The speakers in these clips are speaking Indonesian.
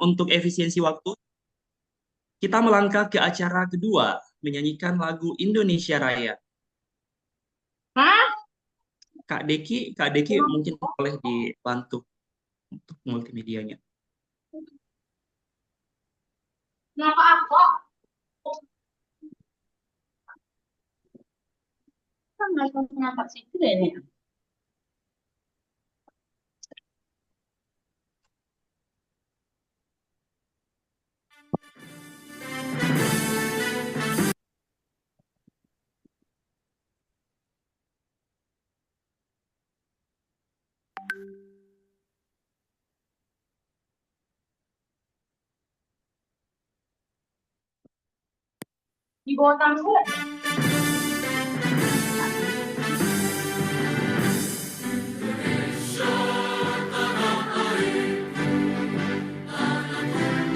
untuk efisiensi waktu, kita melangkah ke acara kedua, menyanyikan lagu Indonesia Raya. Hah? Kak Deki mungkin boleh dibantu untuk multimedianya. Kenapa aku? Kan nggak tahu kenapa situ deh nih. Di bawah tangga.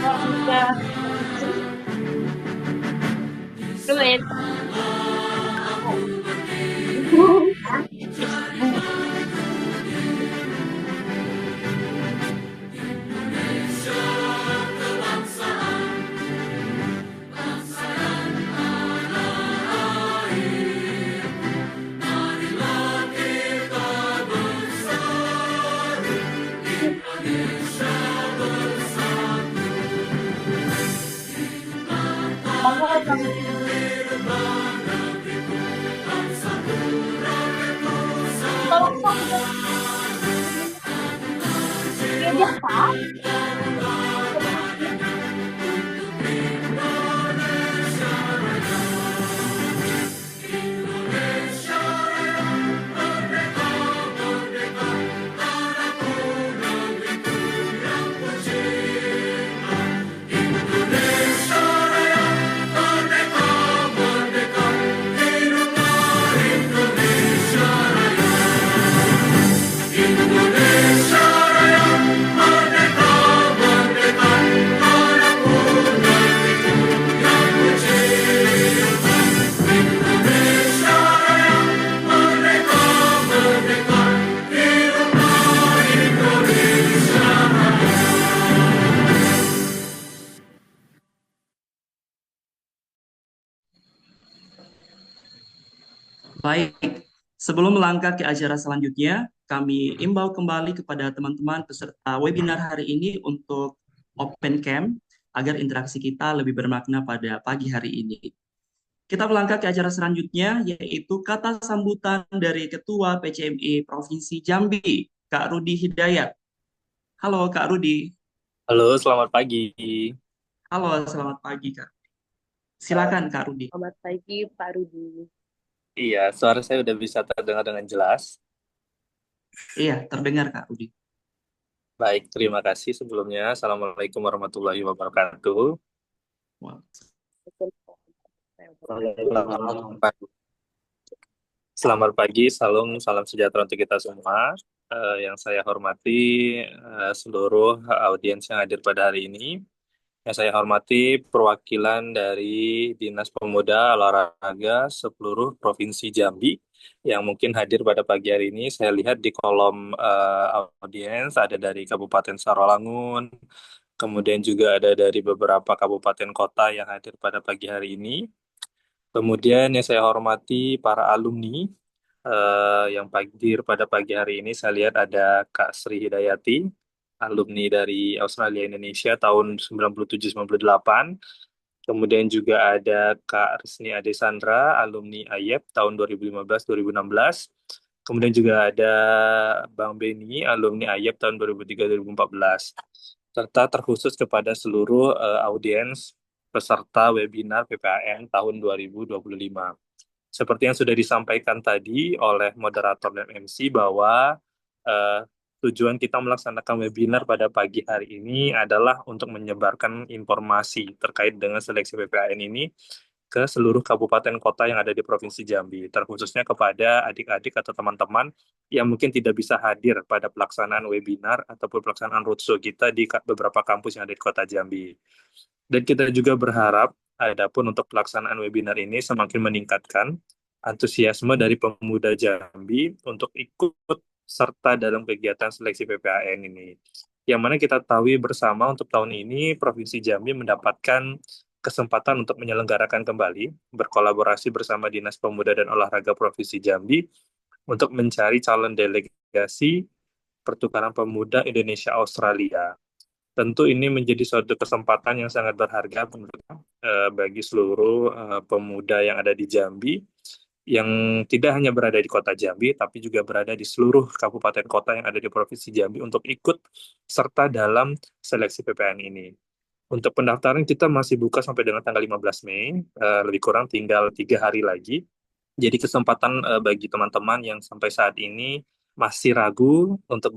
Oh, udah. Duit. Tolong sampai dia jatah. Baik, sebelum melangkah ke acara selanjutnya, kami imbau kembali kepada teman-teman peserta webinar hari ini untuk open cam agar interaksi kita lebih bermakna pada pagi hari ini. Kita melangkah ke acara selanjutnya, yaitu kata sambutan dari Ketua PCMI Provinsi Jambi, Kak Rudi Hidayat. Halo Kak Rudi. Halo, selamat pagi. Halo, selamat pagi Kak. Silakan Kak Rudi. Selamat pagi, Pak Rudi. Iya, suara saya udah bisa terdengar dengan jelas. Iya, terdengar Kak Rudi. Baik, terima kasih sebelumnya. Assalamualaikum warahmatullahi wabarakatuh. Wah, Selamat pagi. Selamat pagi, salam sejahtera untuk kita semua. Yang saya hormati seluruh audiens yang hadir pada hari ini. Yang saya hormati perwakilan dari Dinas Pemuda Olahraga seluruh Provinsi Jambi yang mungkin hadir pada pagi hari ini. Saya lihat di kolom audiens ada dari Kabupaten Sarolangun, kemudian juga ada dari beberapa kabupaten kota yang hadir pada pagi hari ini. Kemudian yang saya hormati para alumni yang hadir pada pagi hari ini. Saya lihat ada Kak Sri Hidayati, alumni dari Australia Indonesia tahun 97-98. Kemudian juga ada Kak Risni Adesandra, alumni AYEP tahun 2015-2016. Kemudian juga ada Bang Beni, alumni AYEP tahun 2003-2014. Serta terkhusus kepada seluruh audiens peserta webinar PPAN tahun 2025. Seperti yang sudah disampaikan tadi oleh moderator dan MC bahwa eh, tujuan kita melaksanakan webinar pada pagi hari ini adalah untuk menyebarkan informasi terkait dengan seleksi PPAN ini ke seluruh kabupaten kota yang ada di Provinsi Jambi, terkhususnya kepada adik-adik atau teman-teman yang mungkin tidak bisa hadir pada pelaksanaan webinar ataupun pelaksanaan roadshow kita di beberapa kampus yang ada di Kota Jambi. Dan kita juga berharap, adapun untuk pelaksanaan webinar ini semakin meningkatkan antusiasme dari pemuda Jambi untuk ikut serta dalam kegiatan seleksi PPAN ini. yang mana kita tahu bersama untuk tahun ini Provinsi Jambi mendapatkan kesempatan untuk menyelenggarakan kembali, berkolaborasi bersama Dinas Pemuda dan Olahraga Provinsi Jambi untuk mencari calon delegasi pertukaran pemuda Indonesia Australia. Tentu ini menjadi suatu kesempatan yang sangat berharga bagi seluruh pemuda yang ada di Jambi, yang tidak hanya berada di kota Jambi, tapi juga berada di seluruh kabupaten kota yang ada di Provinsi Jambi untuk ikut serta dalam seleksi PPN ini. Untuk pendaftaran kita masih buka sampai dengan tanggal 15 Mei, lebih kurang tinggal 3 hari lagi. Jadi kesempatan bagi teman-teman yang sampai saat ini masih ragu untuk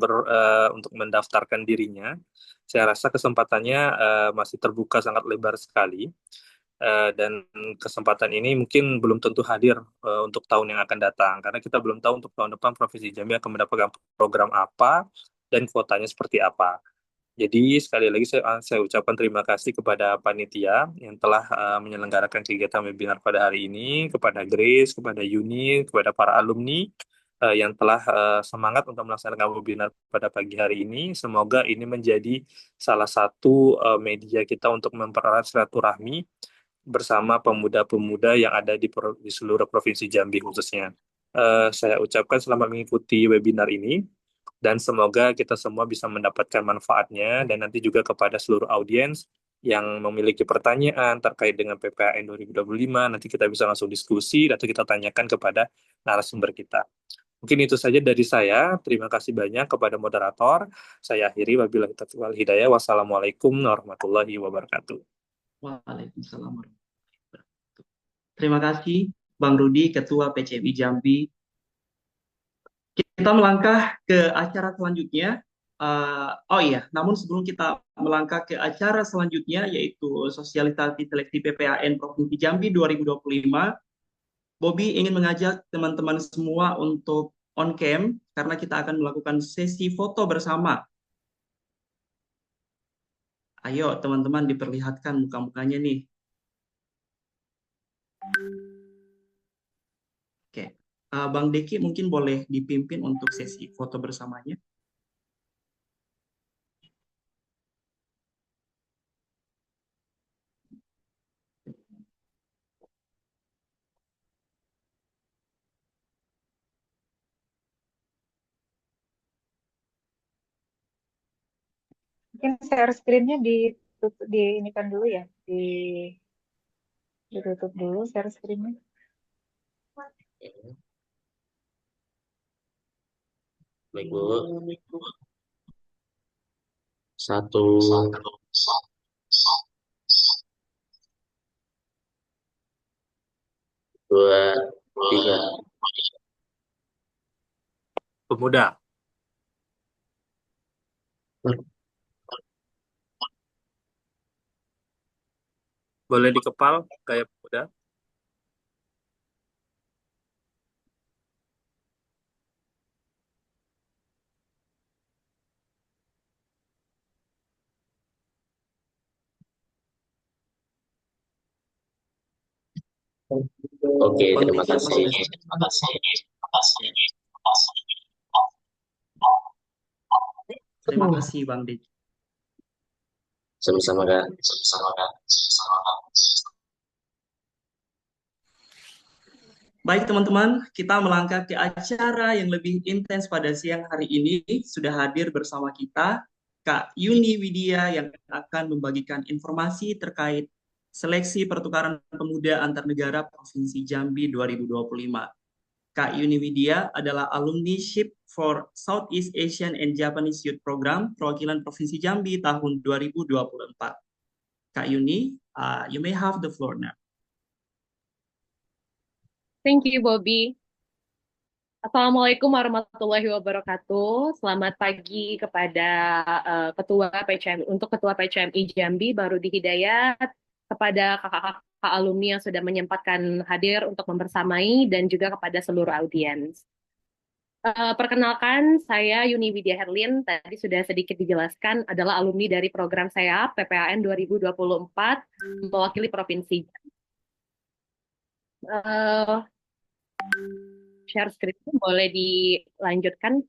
mendaftarkan dirinya, saya rasa kesempatannya masih terbuka sangat lebar sekali. Dan kesempatan ini mungkin belum tentu hadir untuk tahun yang akan datang, karena kita belum tahu untuk tahun depan Provinsi Jambi akan mendapatkan program apa dan kuotanya seperti apa. Jadi sekali lagi saya ucapkan terima kasih kepada panitia yang telah menyelenggarakan kegiatan webinar pada hari ini, kepada Grace, kepada Yuni, kepada para alumni yang telah semangat untuk melaksanakan webinar pada pagi hari ini. Semoga ini menjadi salah satu media kita untuk mempererat silaturahmi bersama pemuda-pemuda yang ada di seluruh Provinsi Jambi khususnya. Saya ucapkan selamat mengikuti webinar ini, dan semoga kita semua bisa mendapatkan manfaatnya, dan nanti juga kepada seluruh audiens yang memiliki pertanyaan terkait dengan PPAN 2025, nanti kita bisa langsung diskusi atau kita tanyakan kepada narasumber kita. Mungkin itu saja dari saya. Terima kasih banyak kepada moderator. Saya akhiri, wabillahi taufiq wal hidayah. Wassalamualaikum warahmatullahi wabarakatuh. Waalaikumsalam warahmatullahi wabarakatuh. Terima kasih Bang Rudi, Ketua PCMI Jambi. Kita melangkah ke acara selanjutnya. Oh iya, namun sebelum kita melangkah ke acara selanjutnya, yaitu sosialisasi seleksi PPAN Provinsi Jambi 2025, Bobby ingin mengajak teman-teman semua untuk on cam, karena kita akan melakukan sesi foto bersama. Ayo teman-teman diperlihatkan muka-mukanya nih. Oke, Bang Deki mungkin boleh dipimpin untuk sesi foto bersamanya. Mungkin share screen-nya ditutup, di ini kan dulu ya, ditutup dulu share screen-nya. Baik, Bu. Satu, dua, tiga. Pemuda, boleh dikepal kayak pemuda? Oke, Bang terima Deki, apa kasih. sudah siap? Terima kasih. Terima kasih Bang Deki. Sama-sama, Kak. Sama-sama, Kak. Baik teman-teman, kita melangkah ke acara yang lebih intens pada siang hari ini. Sudah hadir bersama kita Kak Yuni Widya yang akan membagikan informasi terkait seleksi pertukaran pemuda antar negara Provinsi Jambi 2025. Kak Yuni Widya adalah alumni SHIP for Southeast Asian and Japanese Youth Program perwakilan Provinsi Jambi tahun 2024. Kak Yuni, you may have the floor now. Thank you, Bobby. Assalamualaikum warahmatullahi wabarakatuh. Selamat pagi kepada Ketua PCM, untuk Ketua PCMI Jambi, Barudi Hidayat, kepada kakak-kakak alumni yang sudah menyempatkan hadir untuk membersamai, dan juga kepada seluruh audiens. Perkenalkan, saya Yuni Widya Herlin, tadi sudah sedikit dijelaskan, adalah alumni dari program saya PPAN 2024, mewakili Provinsi. Share screen boleh dilanjutkan.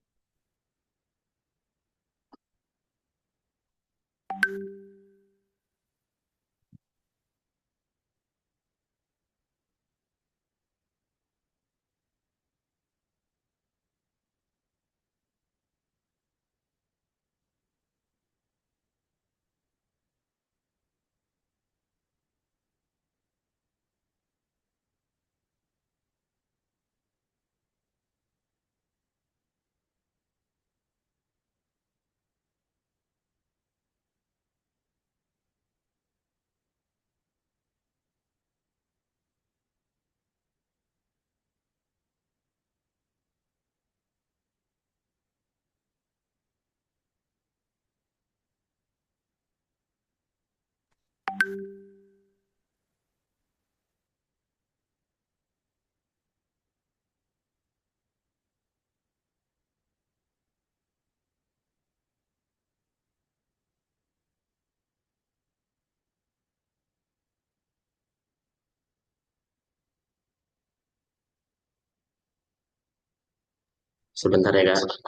Sebentar ya Kak.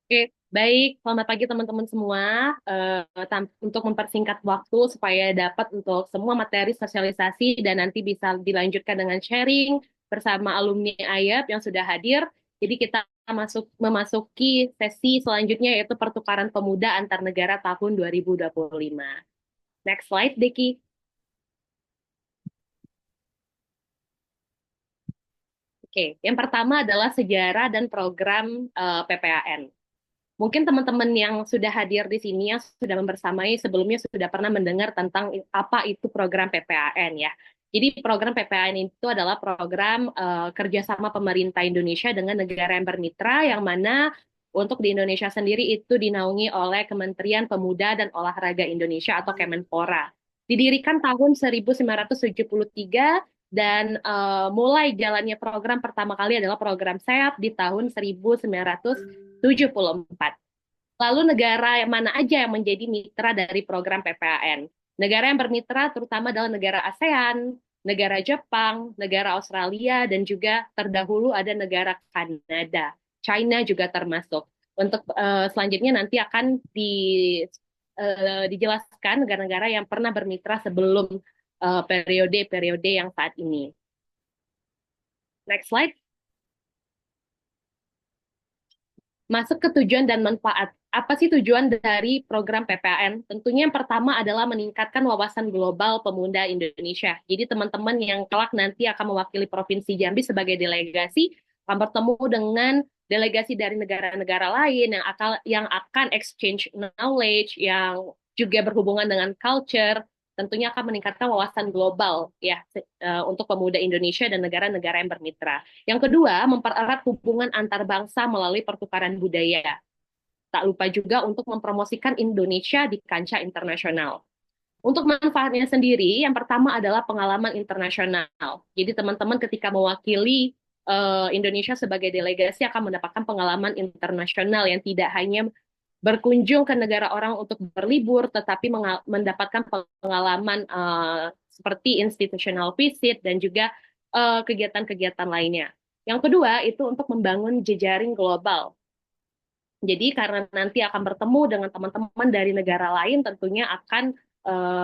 Oke, baik. Selamat pagi teman-teman semua. Untuk mempersingkat waktu supaya dapat untuk semua materi sosialisasi dan nanti bisa dilanjutkan dengan sharing bersama alumni AYAP yang sudah hadir. Jadi kita memasuki sesi selanjutnya yaitu pertukaran pemuda antar negara tahun 2025. Next slide, Deki. Oke, yang pertama adalah sejarah dan program PPAN. Mungkin teman-teman yang sudah hadir di sini yang sudah membersamai sebelumnya sudah pernah mendengar tentang apa itu program PPAN ya. Jadi program PPAN itu adalah program kerjasama pemerintah Indonesia dengan negara yang bermitra yang mana untuk di Indonesia sendiri itu dinaungi oleh Kementerian Pemuda dan Olahraga Indonesia atau Kemenpora. Didirikan tahun 1973 dan mulai jalannya program pertama kali adalah program SEAP di tahun 1974. Lalu negara yang mana aja yang menjadi mitra dari program PPAN? Negara yang bermitra terutama adalah negara ASEAN, negara Jepang, negara Australia, dan juga terdahulu ada negara Kanada. China juga termasuk. Untuk selanjutnya nanti akan dijelaskan negara-negara yang pernah bermitra sebelum periode-periode yang saat ini. Next slide. Masuk ke tujuan dan manfaat. Apa sih tujuan dari program PPAN? Tentunya yang pertama adalah meningkatkan wawasan global pemuda Indonesia. Jadi teman-teman yang kelak nanti akan mewakili Provinsi Jambi sebagai delegasi akan bertemu dengan delegasi dari negara-negara lain yang akan exchange knowledge, yang juga berhubungan dengan culture, tentunya akan meningkatkan wawasan global ya untuk pemuda Indonesia dan negara-negara yang bermitra. Yang kedua, mempererat hubungan antar bangsa melalui pertukaran budaya. Tak lupa juga untuk mempromosikan Indonesia di kancah internasional. Untuk manfaatnya sendiri, yang pertama adalah pengalaman internasional. Jadi teman-teman ketika mewakili Indonesia sebagai delegasi akan mendapatkan pengalaman internasional yang tidak hanya berkunjung ke negara orang untuk berlibur, tetapi mendapatkan pengalaman seperti institutional visit dan juga kegiatan-kegiatan lainnya. Yang kedua itu untuk membangun jejaring global. Jadi karena nanti akan bertemu dengan teman-teman dari negara lain, tentunya akan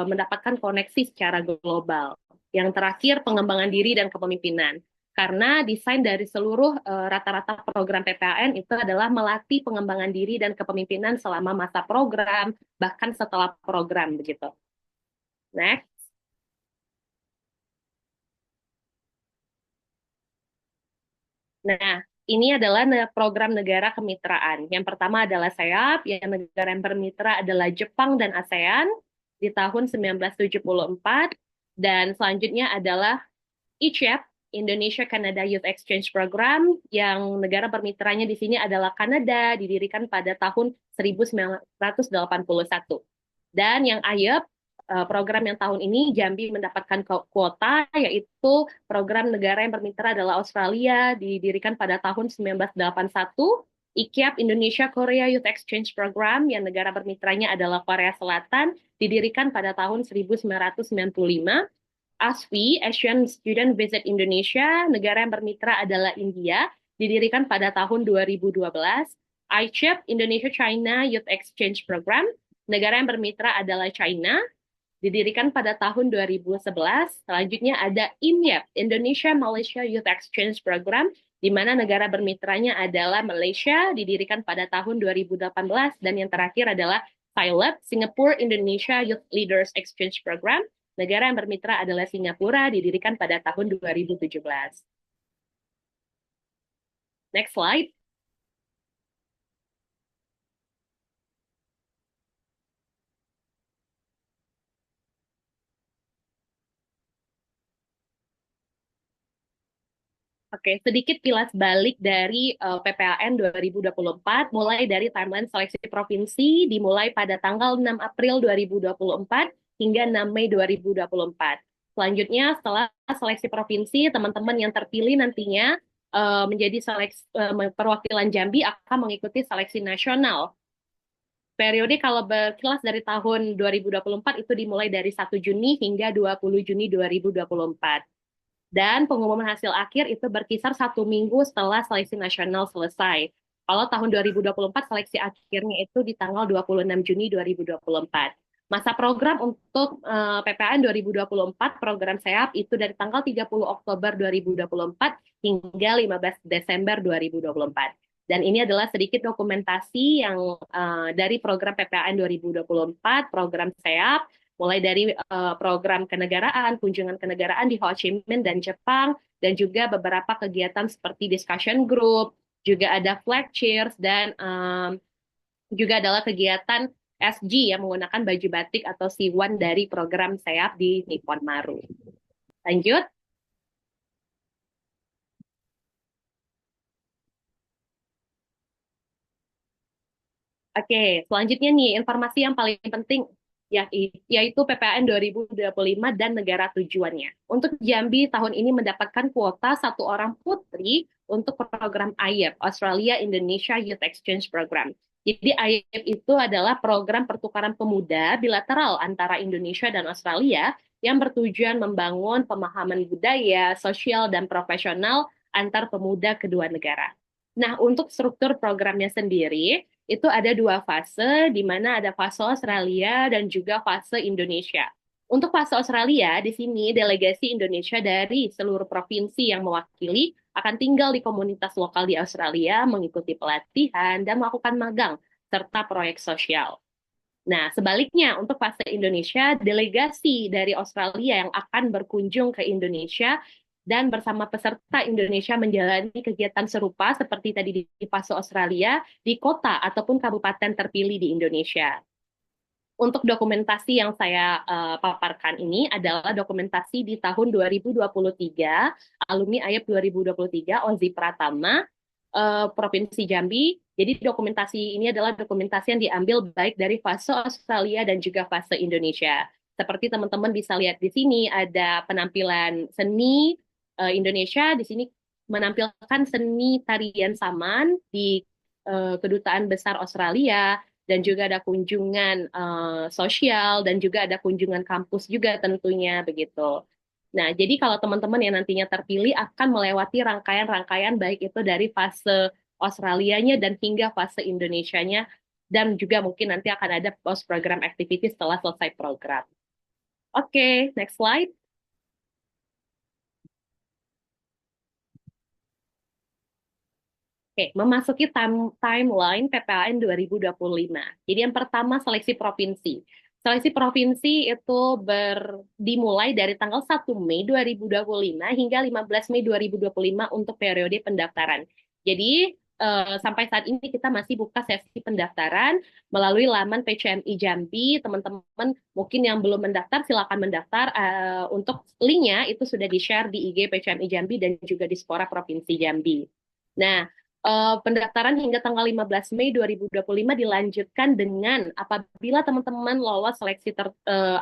mendapatkan koneksi secara global. Yang terakhir, pengembangan diri dan kepemimpinan. Karena desain dari seluruh rata-rata program PPAN itu adalah melatih pengembangan diri dan kepemimpinan selama masa program, bahkan setelah program, begitu. Next. Nah, ini adalah program negara kemitraan. Yang pertama adalah SEAP, yang negara yang bermitra adalah Jepang dan ASEAN di tahun 1974, dan selanjutnya adalah ICHEP, Indonesia Canada Youth Exchange Program, yang negara bermitranya di sini adalah Kanada, didirikan pada tahun 1981. Dan yang AYEP, program yang tahun ini Jambi mendapatkan kuota, yaitu program negara yang bermitra adalah Australia, didirikan pada tahun 1981, IKIAP Indonesia Korea Youth Exchange Program yang negara bermitranya adalah Korea Selatan, didirikan pada tahun 1995. ASVI, Asian Student Visit Indonesia, negara yang bermitra adalah India, didirikan pada tahun 2012. ICHEP, Indonesia China Youth Exchange Program, negara yang bermitra adalah China, didirikan pada tahun 2011. Selanjutnya ada IMYEP, Indonesia Malaysia Youth Exchange Program, di mana negara bermitranya adalah Malaysia, didirikan pada tahun 2018. Dan yang terakhir adalah SILEP, Singapore Indonesia Youth Leaders Exchange Program, negara yang bermitra adalah Singapura, didirikan pada tahun 2017. Next slide. Oke, sedikit kilas balik dari PPAN 2024, mulai dari timeline seleksi provinsi, dimulai pada tanggal 6 April 2024 hingga 6 Mei 2024. Selanjutnya, setelah seleksi provinsi, teman-teman yang terpilih nantinya menjadi perwakilan Jambi akan mengikuti seleksi nasional. Periode kalau berkilas dari tahun 2024 itu dimulai dari 1 Juni hingga 20 Juni 2024. Dan pengumuman hasil akhir itu berkisar 1 minggu setelah seleksi nasional selesai. Kalau tahun 2024 seleksi akhirnya itu di tanggal 26 Juni 2024. Masa program untuk PPAN 2024, program SEAP itu dari tanggal 30 Oktober 2024 hingga 15 Desember 2024. Dan ini adalah sedikit dokumentasi yang dari program PPAN 2024, program SEAP, mulai dari program kenegaraan, kunjungan kenegaraan di Ho Chi Minh dan Jepang, dan juga beberapa kegiatan seperti discussion group, juga ada flag cheers, dan juga adalah kegiatan SG yang menggunakan baju batik atau siwan dari program SEAP di Nippon Maru. Lanjut. Oke, selanjutnya nih informasi yang paling penting yaitu PPAN 2025 dan negara tujuannya. Untuk Jambi tahun ini mendapatkan kuota 1 orang putri untuk program AYEP, Australia Indonesia Youth Exchange Program. Jadi AYEP itu adalah program pertukaran pemuda bilateral antara Indonesia dan Australia yang bertujuan membangun pemahaman budaya, sosial, dan profesional antar pemuda kedua negara. Nah, untuk struktur programnya sendiri, itu ada 2 fase, di mana ada fase Australia dan juga fase Indonesia. Untuk fase Australia, di sini delegasi Indonesia dari seluruh provinsi yang mewakili akan tinggal di komunitas lokal di Australia, mengikuti pelatihan, dan melakukan magang, serta proyek sosial. Nah, sebaliknya untuk fase Indonesia, delegasi dari Australia yang akan berkunjung ke Indonesia dan bersama peserta Indonesia menjalani kegiatan serupa seperti tadi di fase Australia di kota ataupun kabupaten terpilih di Indonesia. Untuk dokumentasi yang saya paparkan ini adalah dokumentasi di tahun 2023, alumni AYEP 2023, Ozi Pratama, Provinsi Jambi. Jadi dokumentasi ini adalah dokumentasi yang diambil baik dari fase Australia dan juga fase Indonesia. Seperti teman-teman bisa lihat di sini ada penampilan seni Indonesia, di sini menampilkan seni tarian saman di Kedutaan Besar Australia, dan juga ada kunjungan sosial, dan juga ada kunjungan kampus juga tentunya begitu. Nah, jadi kalau teman-teman yang nantinya terpilih akan melewati rangkaian-rangkaian baik itu dari fase Australianya dan hingga fase Indonesianya, dan juga mungkin nanti akan ada post program activity setelah selesai program. Oke, next slide. Oke, memasuki timeline PPAN 2025. Jadi yang pertama seleksi provinsi. Seleksi provinsi itu dimulai dari tanggal 1 Mei 2025 hingga 15 Mei 2025 untuk periode pendaftaran. Jadi sampai saat ini kita masih buka sesi pendaftaran melalui laman PCMI Jambi. Teman-teman mungkin yang belum mendaftar silakan mendaftar. Untuk linknya itu sudah di-share di IG PCMI Jambi dan juga di Spora Provinsi Jambi. Nah, pendaftaran hingga tanggal 15 Mei 2025 dilanjutkan dengan apabila teman-teman lolos seleksi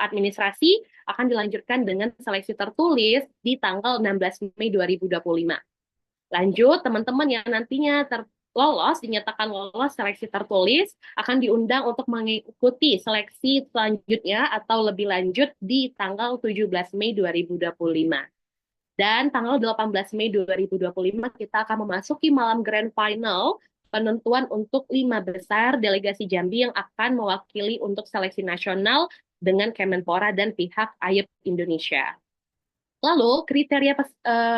administrasi akan dilanjutkan dengan seleksi tertulis di tanggal 16 Mei 2025. Lanjut, teman-teman yang nantinya lolos, dinyatakan lolos seleksi tertulis, akan diundang untuk mengikuti seleksi selanjutnya atau lebih lanjut di tanggal 17 Mei 2025. Dan tanggal 18 Mei 2025 kita akan memasuki malam grand final penentuan untuk 5 besar delegasi Jambi yang akan mewakili untuk seleksi nasional dengan Kemenpora dan pihak AYEP Indonesia. Lalu kriteria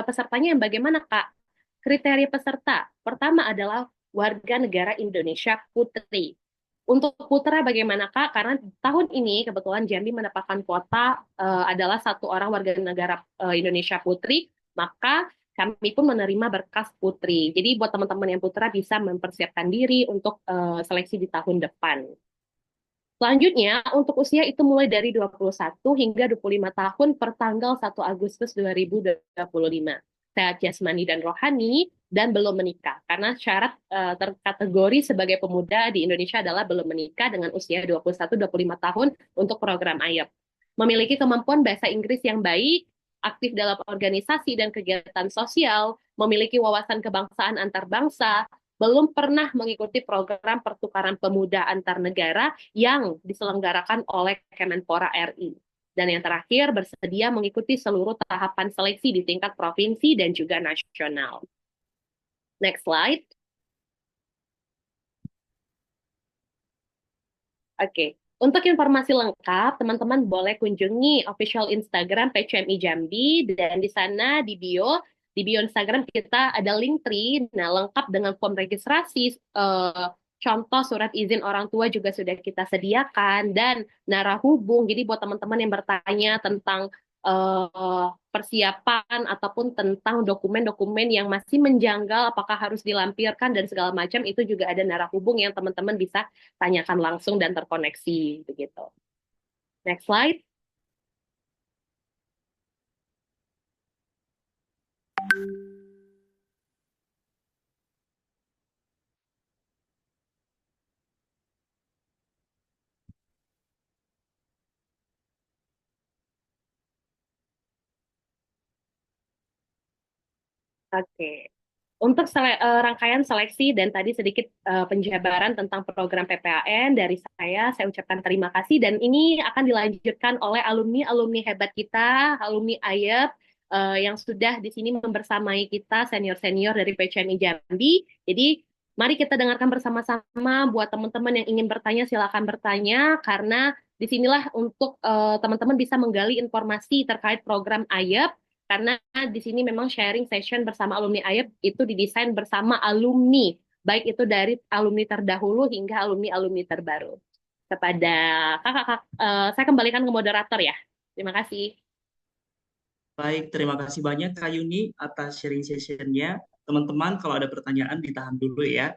pesertanya yang bagaimana, Kak? Kriteria peserta pertama adalah warga negara Indonesia putri. Untuk putra bagaimana, Kak? Karena tahun ini kebetulan Jambi mendapatkan kuota adalah 1 orang warga negara Indonesia putri, maka kami pun menerima berkas putri. Jadi buat teman-teman yang putra bisa mempersiapkan diri untuk seleksi di tahun depan. Selanjutnya, untuk usia itu mulai dari 21 hingga 25 tahun per tanggal 1 Agustus 2025. Sehat jasmani dan rohani, dan belum menikah. Karena syarat terkategori sebagai pemuda di Indonesia adalah belum menikah dengan usia 21-25 tahun untuk program AYEP. Memiliki kemampuan bahasa Inggris yang baik, aktif dalam organisasi dan kegiatan sosial, memiliki wawasan kebangsaan antar bangsa, belum pernah mengikuti program pertukaran pemuda antar negara yang diselenggarakan oleh Kemenpora RI. Dan yang terakhir, bersedia mengikuti seluruh tahapan seleksi di tingkat provinsi dan juga nasional. Next slide. Oke. Untuk informasi lengkap, teman-teman boleh kunjungi official Instagram PCMI Jambi, dan di sana di bio Instagram kita ada link tree, nah lengkap dengan form registrasi, contoh surat izin orang tua juga sudah kita sediakan, dan narah hubung. Jadi buat teman-teman yang bertanya tentang persiapan ataupun tentang dokumen-dokumen yang masih menjanggal, apakah harus dilampirkan dan segala macam, itu juga ada narah hubung yang teman-teman bisa tanyakan langsung dan terkoneksi begitu. Next slide. Oke. Untuk rangkaian seleksi dan tadi sedikit penjabaran tentang program PPAN dari saya ucapkan terima kasih, dan ini akan dilanjutkan oleh alumni hebat kita, alumni AYEP yang sudah di sini membersamai kita, senior-senior dari PCMI Jambi. Jadi mari kita dengarkan bersama-sama. Buat teman-teman yang ingin bertanya, silakan bertanya, karena disinilah untuk teman-teman bisa menggali informasi terkait program AYEP. Karena di sini memang sharing session bersama alumni AYEP itu didesain bersama alumni, baik itu dari alumni terdahulu hingga alumni-alumni terbaru. Kepada kakak, saya kembalikan ke moderator ya. Terima kasih. Baik, terima kasih banyak Kak Yuni atas sharing session-nya. Teman-teman, kalau ada pertanyaan ditahan dulu ya.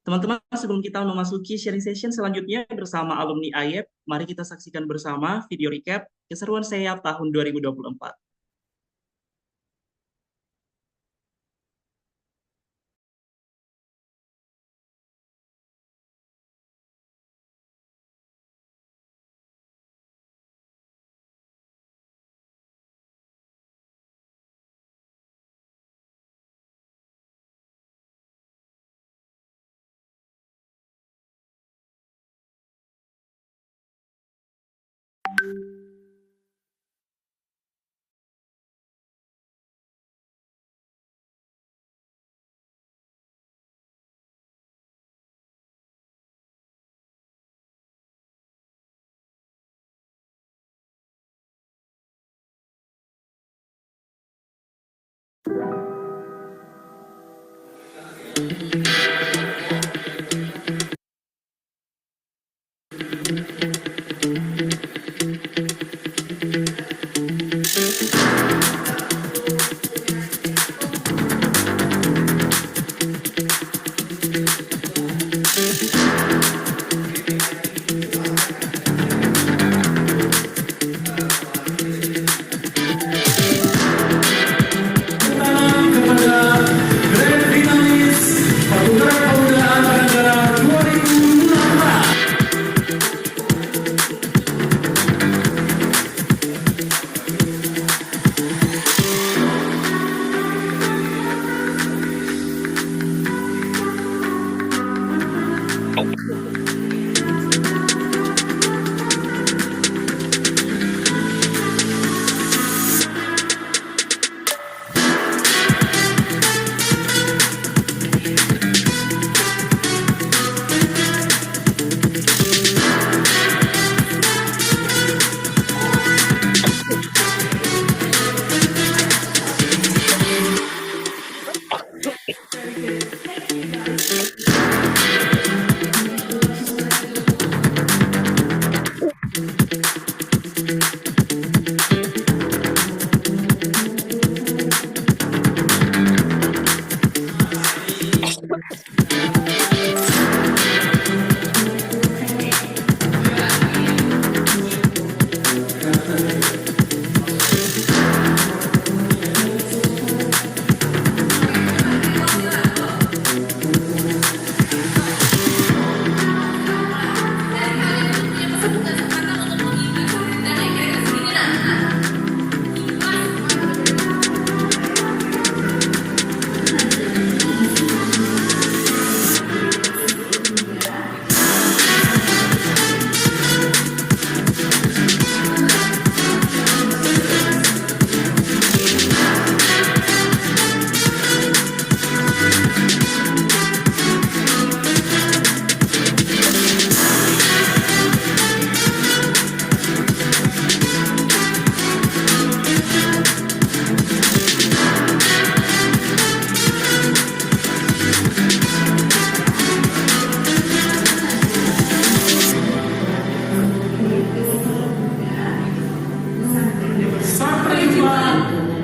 Teman-teman, sebelum kita memasuki sharing session selanjutnya bersama alumni AYEP, mari kita saksikan bersama video recap keseruan SEAP tahun 2024.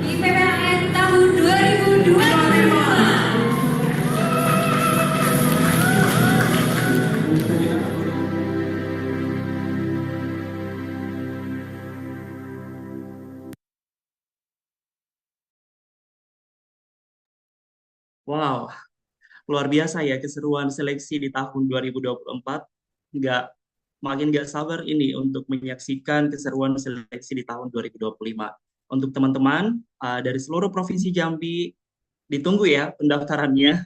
di PPKN tahun 2025. Wow, luar biasa ya keseruan seleksi di tahun 2024. Nggak, makin nggak sabar ini untuk menyaksikan keseruan seleksi di tahun 2025. Untuk teman-teman dari seluruh provinsi Jambi, ditunggu ya pendaftarannya.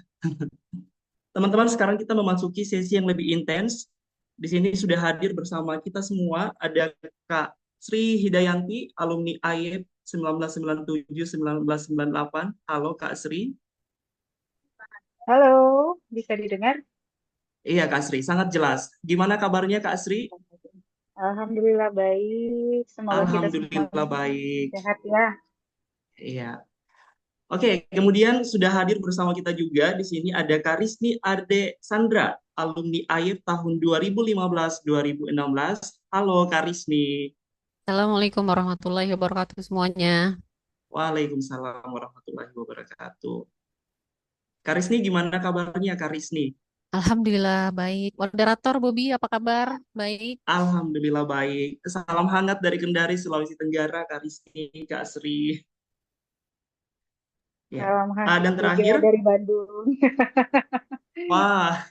Teman-teman, sekarang kita memasuki sesi yang lebih intens. Di sini sudah hadir bersama kita semua, ada Kak Sri Hidayanti, alumni AYEP 1997-1998. Halo Kak Sri. Halo, bisa didengar? Iya Kak Sri, sangat jelas. Gimana kabarnya Kak Sri? Alhamdulillah baik. Semoga kita semua Alhamdulillah baik. sehat ya. Iya. Oke, kemudian sudah hadir bersama kita juga di sini ada Kak Risni Arde Sandra, alumni AYEP tahun 2015-2016. Halo Kak Risni. Assalamualaikum warahmatullahi wabarakatuh semuanya. Waalaikumsalam warahmatullahi wabarakatuh. Kak Risni, gimana kabarnya Kak Risni? Alhamdulillah baik. Moderator Bobi, apa kabar? Baik. Alhamdulillah baik. Salam hangat dari Kendari, Sulawesi Tenggara, Kak Risni, Kak Sri. Ya. Salam hangat Dan juga terakhir, dari Bandung. wah,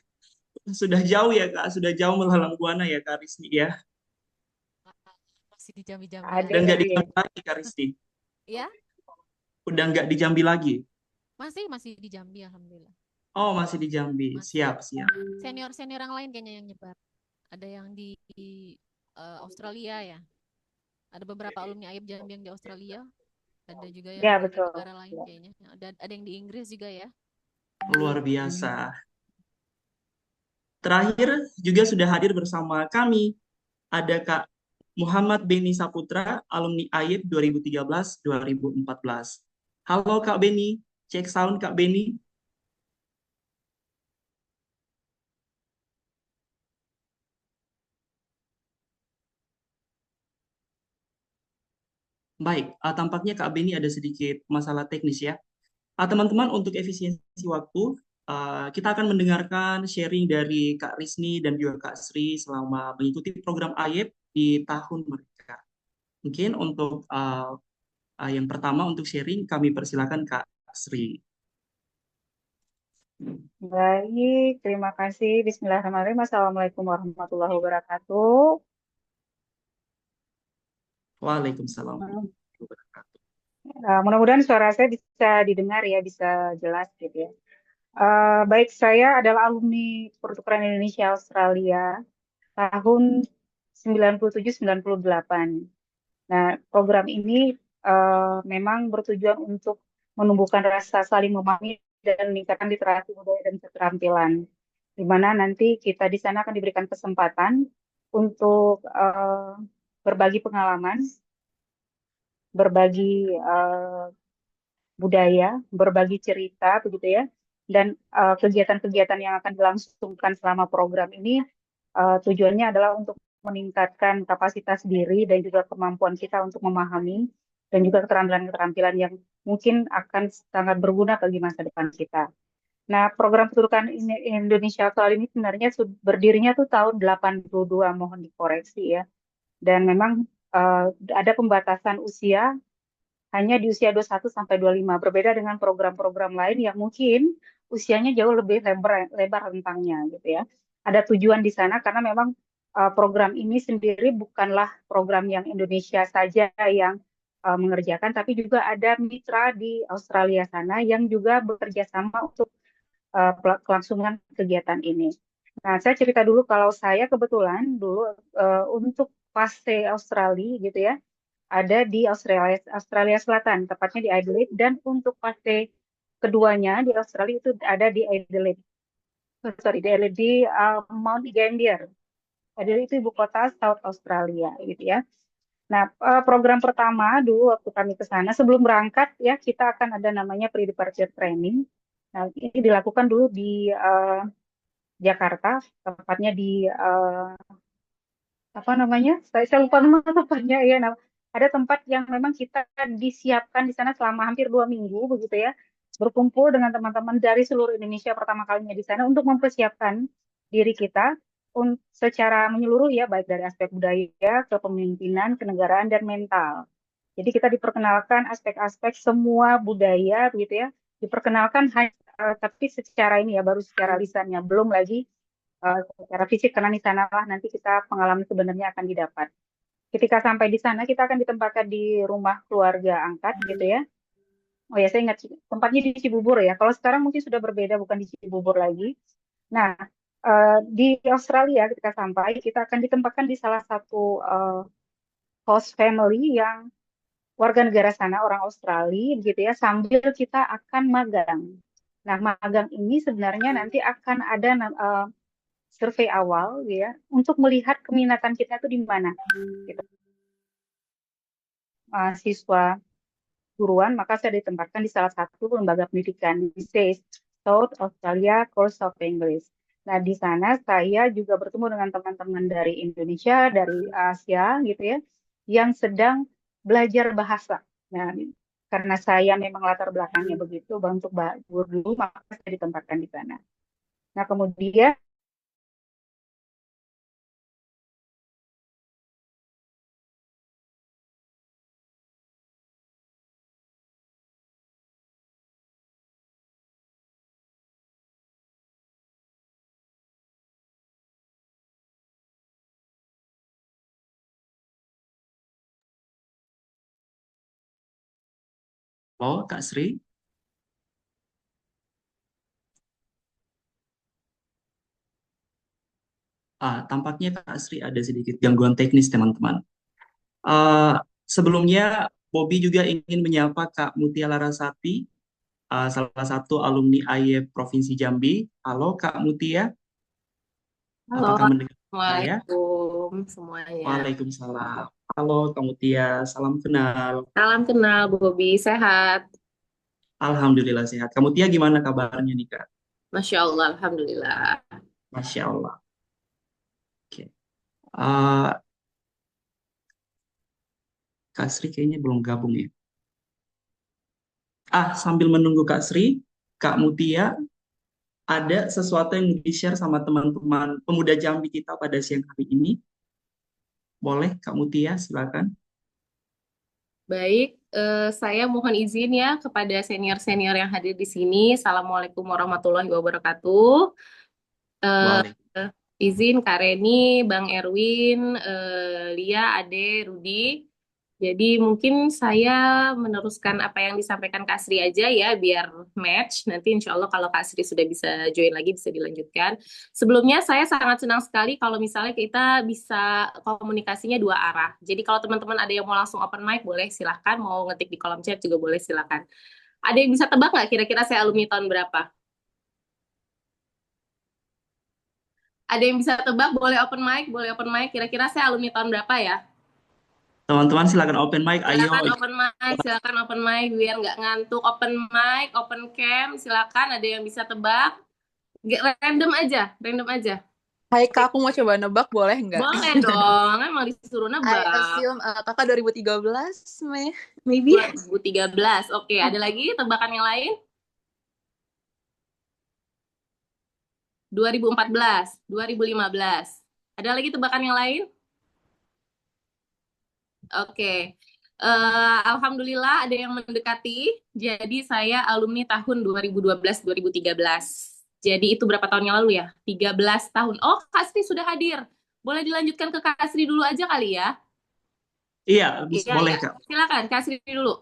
sudah jauh ya Kak, sudah jauh melalang buana ya Kak Risni ya. Masih di Jambi-Jambi Ada Udah nggak di tapi ya. Jambi lagi Kak Risni? ya? Udah nggak di Jambi lagi? Masih di Jambi, alhamdulillah. Oh, masih di Jambi. Masih. Siap, siap. Senior-senior yang lain kayaknya yang nyebar. Ada yang di Australia ya. Ada beberapa alumni AYEP Jambi yang di Australia. Ada juga yang Ya, di betul. negara lain kayaknya. Ada yang di Inggris juga ya. Luar biasa. Terakhir juga sudah hadir bersama kami. Ada Kak Muhammad Beni Saputra, alumni AYEP 2013-2014. Halo Kak Beni, cek sound Kak Beni. Baik, tampaknya Kak Beni ada sedikit masalah teknis ya. Teman-teman, untuk efisiensi waktu, kita akan mendengarkan sharing dari Kak Risni dan juga Kak Sri selama mengikuti program AYEP di tahun mereka. Mungkin untuk yang pertama untuk sharing, kami persilakan Kak Sri. Baik, terima kasih. Bismillahirrahmanirrahim. Assalamualaikum warahmatullahi wabarakatuh. Waalaikumsalam warahmatullahi wabarakatuh. Mudah-mudahan suara saya bisa didengar ya, bisa jelas gitu ya. Baik, saya adalah alumni pertukaran Indonesia Australia tahun 97-98. Nah, program ini memang bertujuan untuk menumbuhkan rasa saling memahami dan meningkatkan literasi budaya dan keterampilan. Di mana nanti kita di sana akan diberikan kesempatan untuk berbagi pengalaman, berbagi budaya, berbagi cerita, begitu ya. Dan kegiatan-kegiatan yang akan dilangsungkan selama program ini tujuannya adalah untuk meningkatkan kapasitas diri dan juga kemampuan kita untuk memahami dan juga keterampilan-keterampilan yang mungkin akan sangat berguna bagi masa depan kita. Nah, program Keturunan Indonesia Australia ini sebenarnya berdirinya tuh tahun 82, mohon dikoreksi ya. Dan memang ada pembatasan usia hanya di usia 21 sampai 25. Berbeda dengan program-program lain yang mungkin usianya jauh lebih lebar rentangnya gitu ya. Ada tujuan di sana karena memang program ini sendiri bukanlah program yang Indonesia saja yang mengerjakan, tapi juga ada mitra di Australia sana yang juga bekerja sama untuk kelangsungan kegiatan ini. Nah, saya cerita dulu kalau saya kebetulan dulu untuk fase Australia gitu ya, ada di Australia Selatan, tepatnya di Adelaide, dan untuk fase keduanya di Australia itu ada di Adelaide. Sorry, di Adelaide di Mount Gambier. Adelaide itu ibu kota South Australia gitu ya. Nah, program pertama dulu waktu kami ke sana sebelum berangkat ya kita akan ada namanya pre-departure training. Nah, ini dilakukan dulu di Jakarta, tepatnya di apa namanya? Saya lupa nama tempatnya ya. Nah, ada tempat yang memang kita disiapkan di sana selama hampir 2 minggu begitu ya, berkumpul dengan teman-teman dari seluruh Indonesia pertama kalinya di sana untuk mempersiapkan diri kita secara menyeluruh ya, baik dari aspek budaya, kepemimpinan, kenegaraan dan mental. Jadi kita diperkenalkan aspek-aspek semua budaya begitu ya, diperkenalkan tapi secara ini ya baru secara lisannya, belum lagi secara fisik karena di sana lah nanti kita pengalaman sebenarnya akan didapat. Ketika sampai di sana kita akan ditempatkan di rumah keluarga angkat gitu ya. Oh ya saya ingat tempatnya di Cibubur ya. Kalau sekarang mungkin sudah berbeda bukan di Cibubur lagi. Nah di Australia ketika sampai kita akan ditempatkan di salah satu host family yang warga negara sana orang Australia gitu ya. Sambil kita akan magang. Nah magang ini sebenarnya nanti akan ada survei awal ya untuk melihat keminatan kita itu di mana gitu. Mahasiswa guruan maka saya ditempatkan di salah satu lembaga pendidikan di South Australia Course of English. Nah di sana saya juga bertemu dengan teman-teman dari Indonesia, dari Asia gitu ya, yang sedang belajar bahasa. Nah karena saya memang latar belakangnya begitu, untuk guru maka saya ditempatkan di sana. Nah kemudian Oh, Kak Sri. Tampaknya Kak Sri ada sedikit gangguan teknis, teman-teman. Eh, Sebelumnya, Bobby juga ingin menyapa Kak Mutia Larasati, salah satu alumni AYE Provinsi Jambi. Halo Kak Mutia, Halo, apakah mendengar saya? Assalamualaikum semuanya. Waalaikumsalam. Halo Kak Mutia, salam kenal. Salam kenal, Bobi. Sehat? Alhamdulillah sehat. Kak Mutia gimana kabarnya nih Kak? Masya Allah, Alhamdulillah. Masya Allah. Oke. Eh, Kak Sri kayaknya belum gabung ya. Sambil menunggu Kak Sri, Kak Mutia, ada sesuatu yang mau di-share sama teman-teman pemuda Jambi kita pada siang hari ini? Boleh, Kak Mutia, silakan. Baik, saya mohon izin ya kepada senior-senior yang hadir di sini. Assalamualaikum warahmatullahi wabarakatuh. Boleh. Izin Kak Reni, Bang Erwin, Lia, Ade, Rudi. Jadi mungkin saya meneruskan apa yang disampaikan Kak Sri aja ya, biar match. Nanti insya Allah kalau Kak Sri sudah bisa join lagi, bisa dilanjutkan. Sebelumnya saya sangat senang sekali kalau misalnya kita bisa komunikasinya dua arah. Jadi kalau teman-teman ada yang mau langsung open mic, boleh silahkan. Mau ngetik di kolom chat juga boleh silahkan. Ada yang bisa tebak nggak kira-kira saya alumni tahun berapa? Ada yang bisa tebak, boleh open mic, boleh open mic. Kira-kira saya alumni tahun berapa ya? Teman-teman silakan open mic. Ayo. Silakan open mic biar nggak ngantuk. Open mic, open cam, silakan. Ada yang bisa tebak? Random aja, random aja. Hai Kak, aku mau coba nebak, boleh nggak? Boleh dong, emang disuruh I nebak. assume Kakak 2013, maybe? 2013, oke. Ada lagi tebakan yang lain? 2014, 2015. Ada lagi tebakan yang lain? Oke. Alhamdulillah ada yang mendekati. Jadi saya alumni tahun 2012-2013. Jadi itu berapa tahun yang lalu ya? 13 tahun. Oh, Kak Sri sudah hadir. Boleh dilanjutkan ke Kak Sri dulu aja kali ya? Iya, Iya, boleh ya. Kak. Silakan Kak Sri dulu.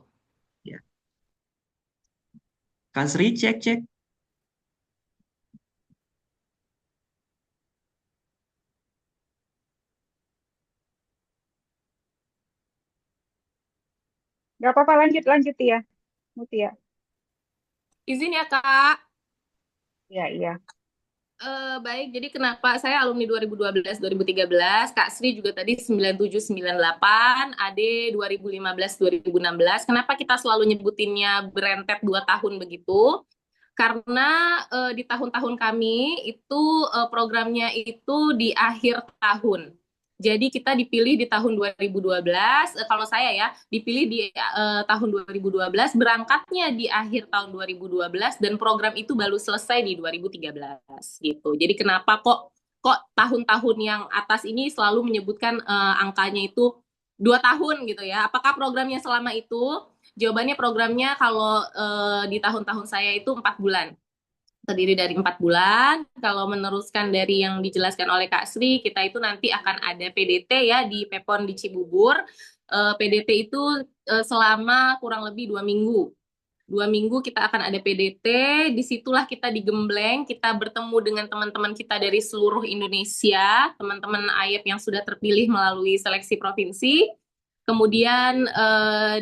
Kak Sri, cek. Nggak apa-apa, lanjut ya, Mutia. Izin ya Kak. Iya. Baik, jadi kenapa saya alumni 2012-2013, Kak Sri juga tadi 97-98, Ade 2015-2016. Kenapa kita selalu nyebutinnya berentet 2 tahun begitu? Karena di tahun-tahun kami itu programnya itu di akhir tahun. Jadi kita dipilih di tahun 2012, kalau saya ya, dipilih di tahun 2012, berangkatnya di akhir tahun 2012, dan program itu baru selesai di 2013 gitu. Jadi kenapa kok tahun-tahun yang atas ini selalu menyebutkan angkanya itu 2 tahun gitu ya? Apakah programnya selama itu? Jawabannya programnya kalau di tahun-tahun saya itu 4 bulan. Terdiri dari 4 bulan. Kalau meneruskan dari yang dijelaskan oleh Kak Sri, kita itu nanti akan ada PDT ya di Pepon di Cibubur. PDT itu selama kurang lebih 2 minggu. 2 minggu kita akan ada PDT, disitulah kita digembleng, kita bertemu dengan teman-teman kita dari seluruh Indonesia, teman-teman AYEP yang sudah terpilih melalui seleksi provinsi. Kemudian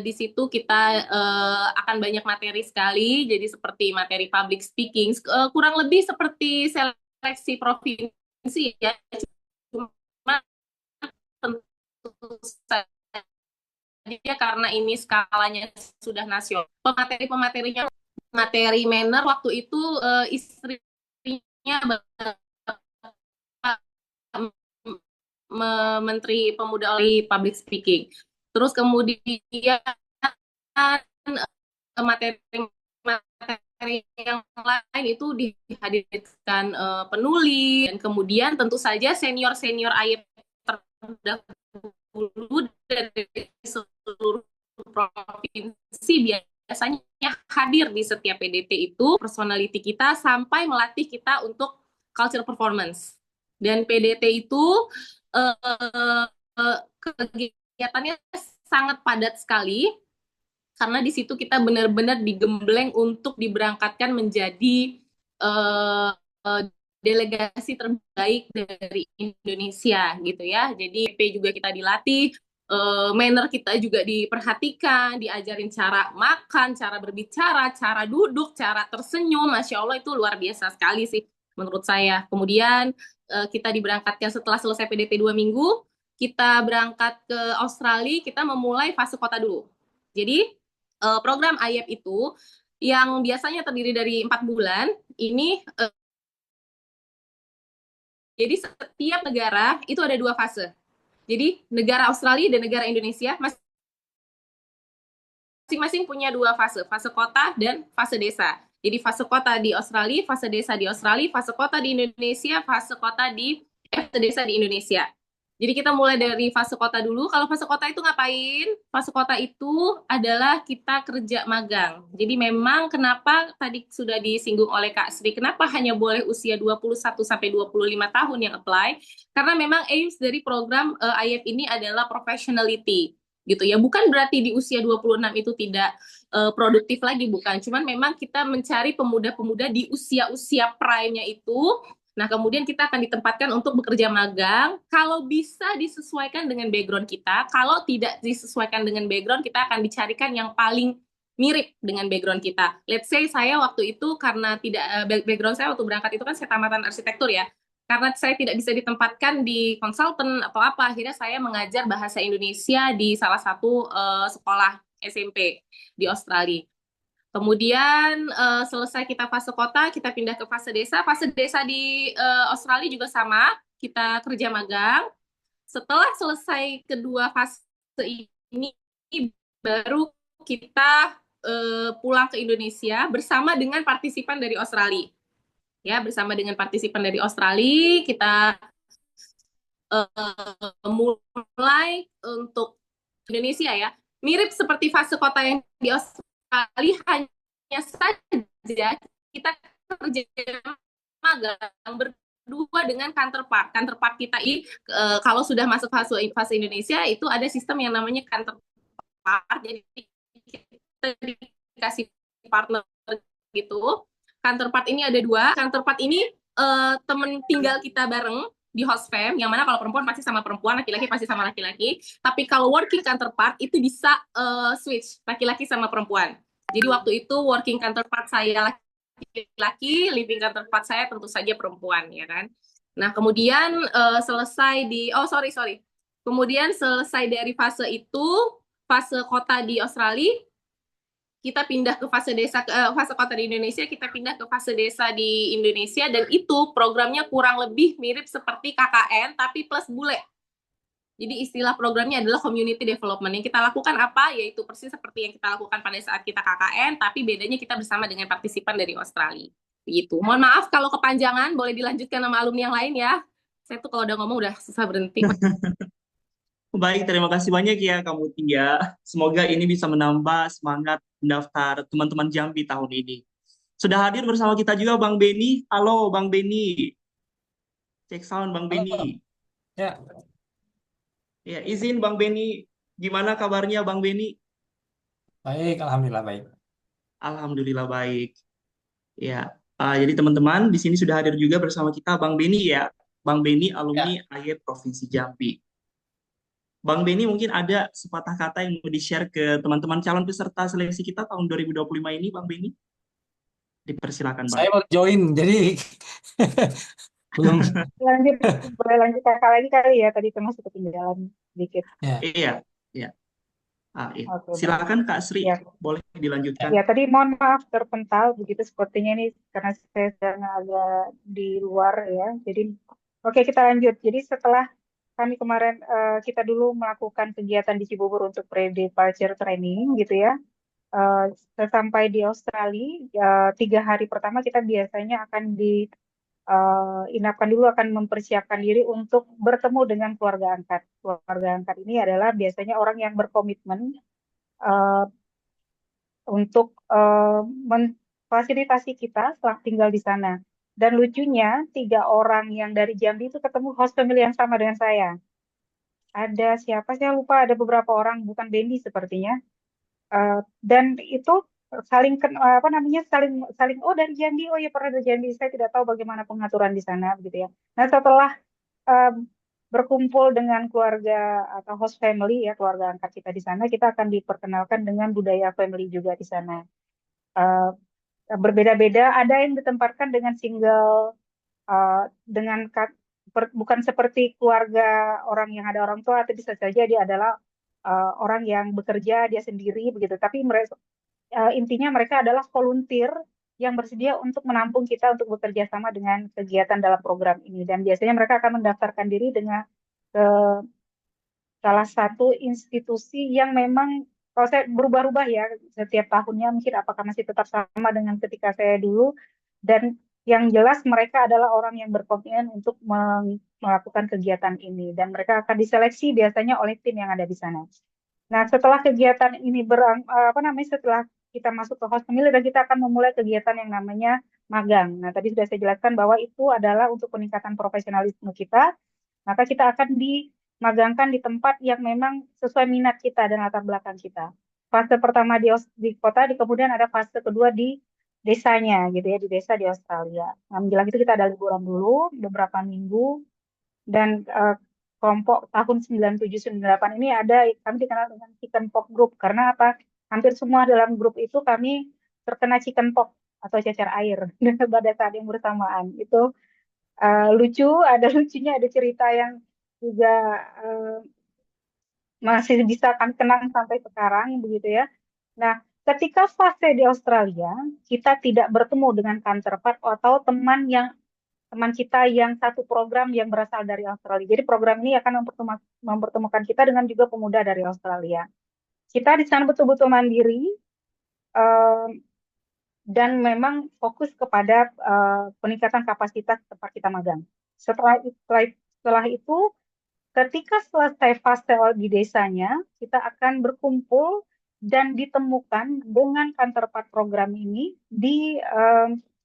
di situ kita akan banyak materi sekali, jadi seperti materi public speaking, kurang lebih seperti seleksi provinsi ya, cuma tentu saja karena ini skalanya sudah nasional. Pemateri-pematerinya, materi manner waktu itu istrinya Menteri Pemuda oleh public speaking. Terus kemudian materi yang lain itu dihadirkan penulis, dan kemudian tentu saja senior-senior AYEP terdahulu dari seluruh provinsi biasanya hadir di setiap PDT itu, personality kita sampai melatih kita untuk culture performance. Dan PDT itu kegiatannya sangat padat sekali, karena di situ kita benar-benar digembleng untuk diberangkatkan menjadi delegasi terbaik dari Indonesia gitu ya. Jadi PP juga kita dilatih, manner kita juga diperhatikan, diajarin cara makan, cara berbicara, cara duduk, cara tersenyum. Masya Allah itu luar biasa sekali sih menurut saya. Kemudian kita diberangkatkan setelah selesai PDT 2 minggu, kita berangkat ke Australia, kita memulai fase kota dulu. Jadi program AYEP itu yang biasanya terdiri dari 4 bulan, ini jadi setiap negara itu ada 2 fase. Jadi negara Australia dan negara Indonesia masing-masing punya 2 fase, fase kota dan fase desa. Jadi fase kota di Australia, fase desa di Australia, fase kota di Indonesia, fase desa di Indonesia. Jadi kita mulai dari fase kota dulu. Kalau fase kota itu ngapain? Fase kota itu adalah kita kerja magang. Jadi memang kenapa tadi sudah disinggung oleh Kak Sri, kenapa hanya boleh usia 21 sampai 25 tahun yang apply? Karena memang aims dari program AYEP ini adalah professionality. gitu ya. Bukan berarti di usia 26 itu tidak produktif lagi, bukan. Cuman memang kita mencari pemuda-pemuda di usia-usia prime-nya itu. Nah, kemudian kita akan ditempatkan untuk bekerja magang. Kalau bisa disesuaikan dengan background kita, kalau tidak disesuaikan dengan background, kita akan dicarikan yang paling mirip dengan background kita. Let's say saya waktu itu karena tidak background saya waktu berangkat itu kan saya tamatan arsitektur ya. Karena saya tidak bisa ditempatkan di konsultan atau apa, akhirnya saya mengajar bahasa Indonesia di salah satu sekolah SMP di Australia. Kemudian selesai kita fase kota, kita pindah ke fase desa. Fase desa di Australia juga sama, kita kerja magang. Setelah selesai kedua fase ini, baru kita pulang ke Indonesia bersama dengan partisipan dari Australia. Ya, bersama dengan partisipan dari Australia, kita mulai untuk Indonesia ya. Mirip seperti fase kota yang di Australia, hanya saja kita kerja magang berdua dengan counterpart. Counterpart kita ini kalau sudah masuk fase Indonesia itu ada sistem yang namanya counterpart. Jadi kita dikasih partner gitu. Counterpart ini ada 2. Counterpart ini temen tinggal kita bareng di host fam, yang mana kalau perempuan pasti sama perempuan, laki-laki pasti sama laki-laki. Tapi kalau working counterpart itu bisa switch laki-laki sama perempuan. Jadi waktu itu working counterpart saya laki-laki, living counterpart saya tentu saja perempuan, ya kan. Nah kemudian selesai di kemudian selesai dari fase itu, fase kota di Australia, kita pindah ke fase desa, fase kota di Indonesia, kita pindah ke fase desa di Indonesia, dan itu programnya kurang lebih mirip seperti KKN tapi plus bule. Jadi istilah programnya adalah community development. Yang kita lakukan apa? Yaitu persis seperti yang kita lakukan pada saat kita KKN, tapi bedanya kita bersama dengan partisipan dari Australia. Begitu. Mohon maaf kalau kepanjangan, boleh dilanjutkan sama alumni yang lain ya. Saya tuh kalau udah ngomong udah susah berhenti. Baik, terima kasih banyak ya kamu Tia. Semoga ini bisa menambah semangat mendaftar teman-teman Jambi tahun ini. Sudah hadir bersama kita juga Bang Beni. Halo Bang Beni. Cek sound Bang Beni. Ya, Ya, izin Bang Beni. Gimana kabarnya Bang Beni? baik, alhamdulillah baik. Alhamdulillah baik. Ya, jadi teman-teman di sini sudah hadir juga bersama kita Bang Beni ya. Bang Beni alumni AYEP Provinsi Jambi. Bang Beni mungkin ada sepatah kata yang mau di-share ke teman-teman calon peserta seleksi kita tahun 2025 ini, Bang Beni. Dipersilakan, Bang. Saya baru join, jadi belum. Boleh lanjut kakak lagi kali ya, tadi termasuk ketinggalan sedikit. Ya. Iya. Iya. Iya. Oke, Silakan Kak Sri, ya. boleh dilanjutkan. Ya, tadi mohon maaf terpental begitu sepertinya ini karena saya sedang agak di luar ya. Jadi oke, kita lanjut. Jadi setelah kami kemarin kita dulu melakukan kegiatan di Cibubur untuk pre-departure training gitu ya. Sesampai di Australia 3 hari pertama kita biasanya akan inapkan dulu, akan mempersiapkan diri untuk bertemu dengan keluarga angkat. Keluarga angkat ini adalah biasanya orang yang berkomitmen untuk memfasilitasi kita setelah tinggal di sana. Dan lucunya 3 orang yang dari Jambi itu ketemu host family yang sama dengan saya. Ada siapa saya lupa, ada beberapa orang, bukan Bendi sepertinya. Dan itu saling saling oh dari Jambi, oh ya pernah dari Jambi, saya tidak tahu bagaimana pengaturan di sana begitu ya. Nah setelah berkumpul dengan keluarga atau host family ya, keluarga angkat kita di sana, kita akan diperkenalkan dengan budaya family juga di sana. Berbeda-beda, ada yang ditempatkan dengan single, bukan seperti keluarga orang yang ada orang tua, atau bisa saja dia adalah orang yang bekerja dia sendiri begitu. Tapi intinya mereka adalah volunteer yang bersedia untuk menampung kita untuk bekerja sama dengan kegiatan dalam program ini. Dan biasanya mereka akan mendaftarkan diri dengan ke salah satu institusi yang memang kalau saya berubah-ubah ya setiap tahunnya, mungkin apakah masih tetap sama dengan ketika saya dulu. Dan yang jelas mereka adalah orang yang berkomitmen untuk melakukan kegiatan ini. Dan mereka akan diseleksi biasanya oleh tim yang ada di sana. Nah, setelah kegiatan ini setelah kita masuk ke host family dan kita akan memulai kegiatan yang namanya magang. Nah, tadi sudah saya jelaskan bahwa itu adalah untuk peningkatan profesionalisme kita. Maka kita akan magangkan di tempat yang memang sesuai minat kita dan latar belakang kita. Fase pertama di kota, kemudian ada fase kedua di desanya gitu ya, di desa di Australia. Nah, menjelang itu kita ada liburan dulu beberapa minggu, dan kelompok tahun 97-98 ini ada, kami dikenal dengan chicken pox group karena apa? Hampir semua dalam grup itu kami terkena chicken pox atau cacar air pada saat yang bersamaan. Itu lucu, ada lucunya, ada cerita yang juga eh, masih bisa kami kenang sampai sekarang begitu ya. Nah, ketika fase di Australia, kita tidak bertemu dengan counterpart atau teman kita yang satu program yang berasal dari Australia. Jadi program ini akan mempertemukan kita dengan juga pemuda dari Australia. Kita di sana betul-betul mandiri, eh, dan memang fokus kepada peningkatan kapasitas tempat kita magang. Setelah itu, ketika selesai fase di desanya, kita akan berkumpul dan ditemukan dengan counterpart program ini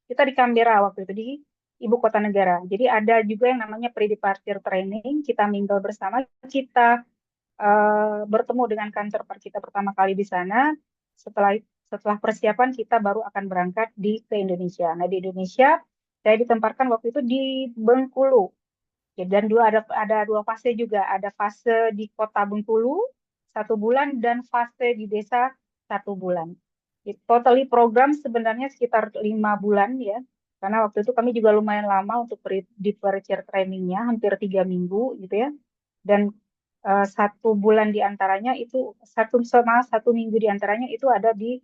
kita di Canberra waktu itu, di ibu kota negara. Jadi ada juga yang namanya pre-departure training, kita mingle bersama, kita bertemu dengan counterpart kita pertama kali di sana. Setelah persiapan kita baru akan berangkat ke Indonesia. Nah, di Indonesia saya ditempatkan waktu itu di Bengkulu. Ya, dan ada dua fase juga, ada fase di kota Bengkulu 1 bulan dan fase di desa 1 bulan. Totally program sebenarnya sekitar 5 bulan ya, karena waktu itu kami juga lumayan lama untuk departure trainingnya, hampir 3 minggu gitu ya. Dan 1 bulan diantaranya itu 1 minggu diantaranya itu ada di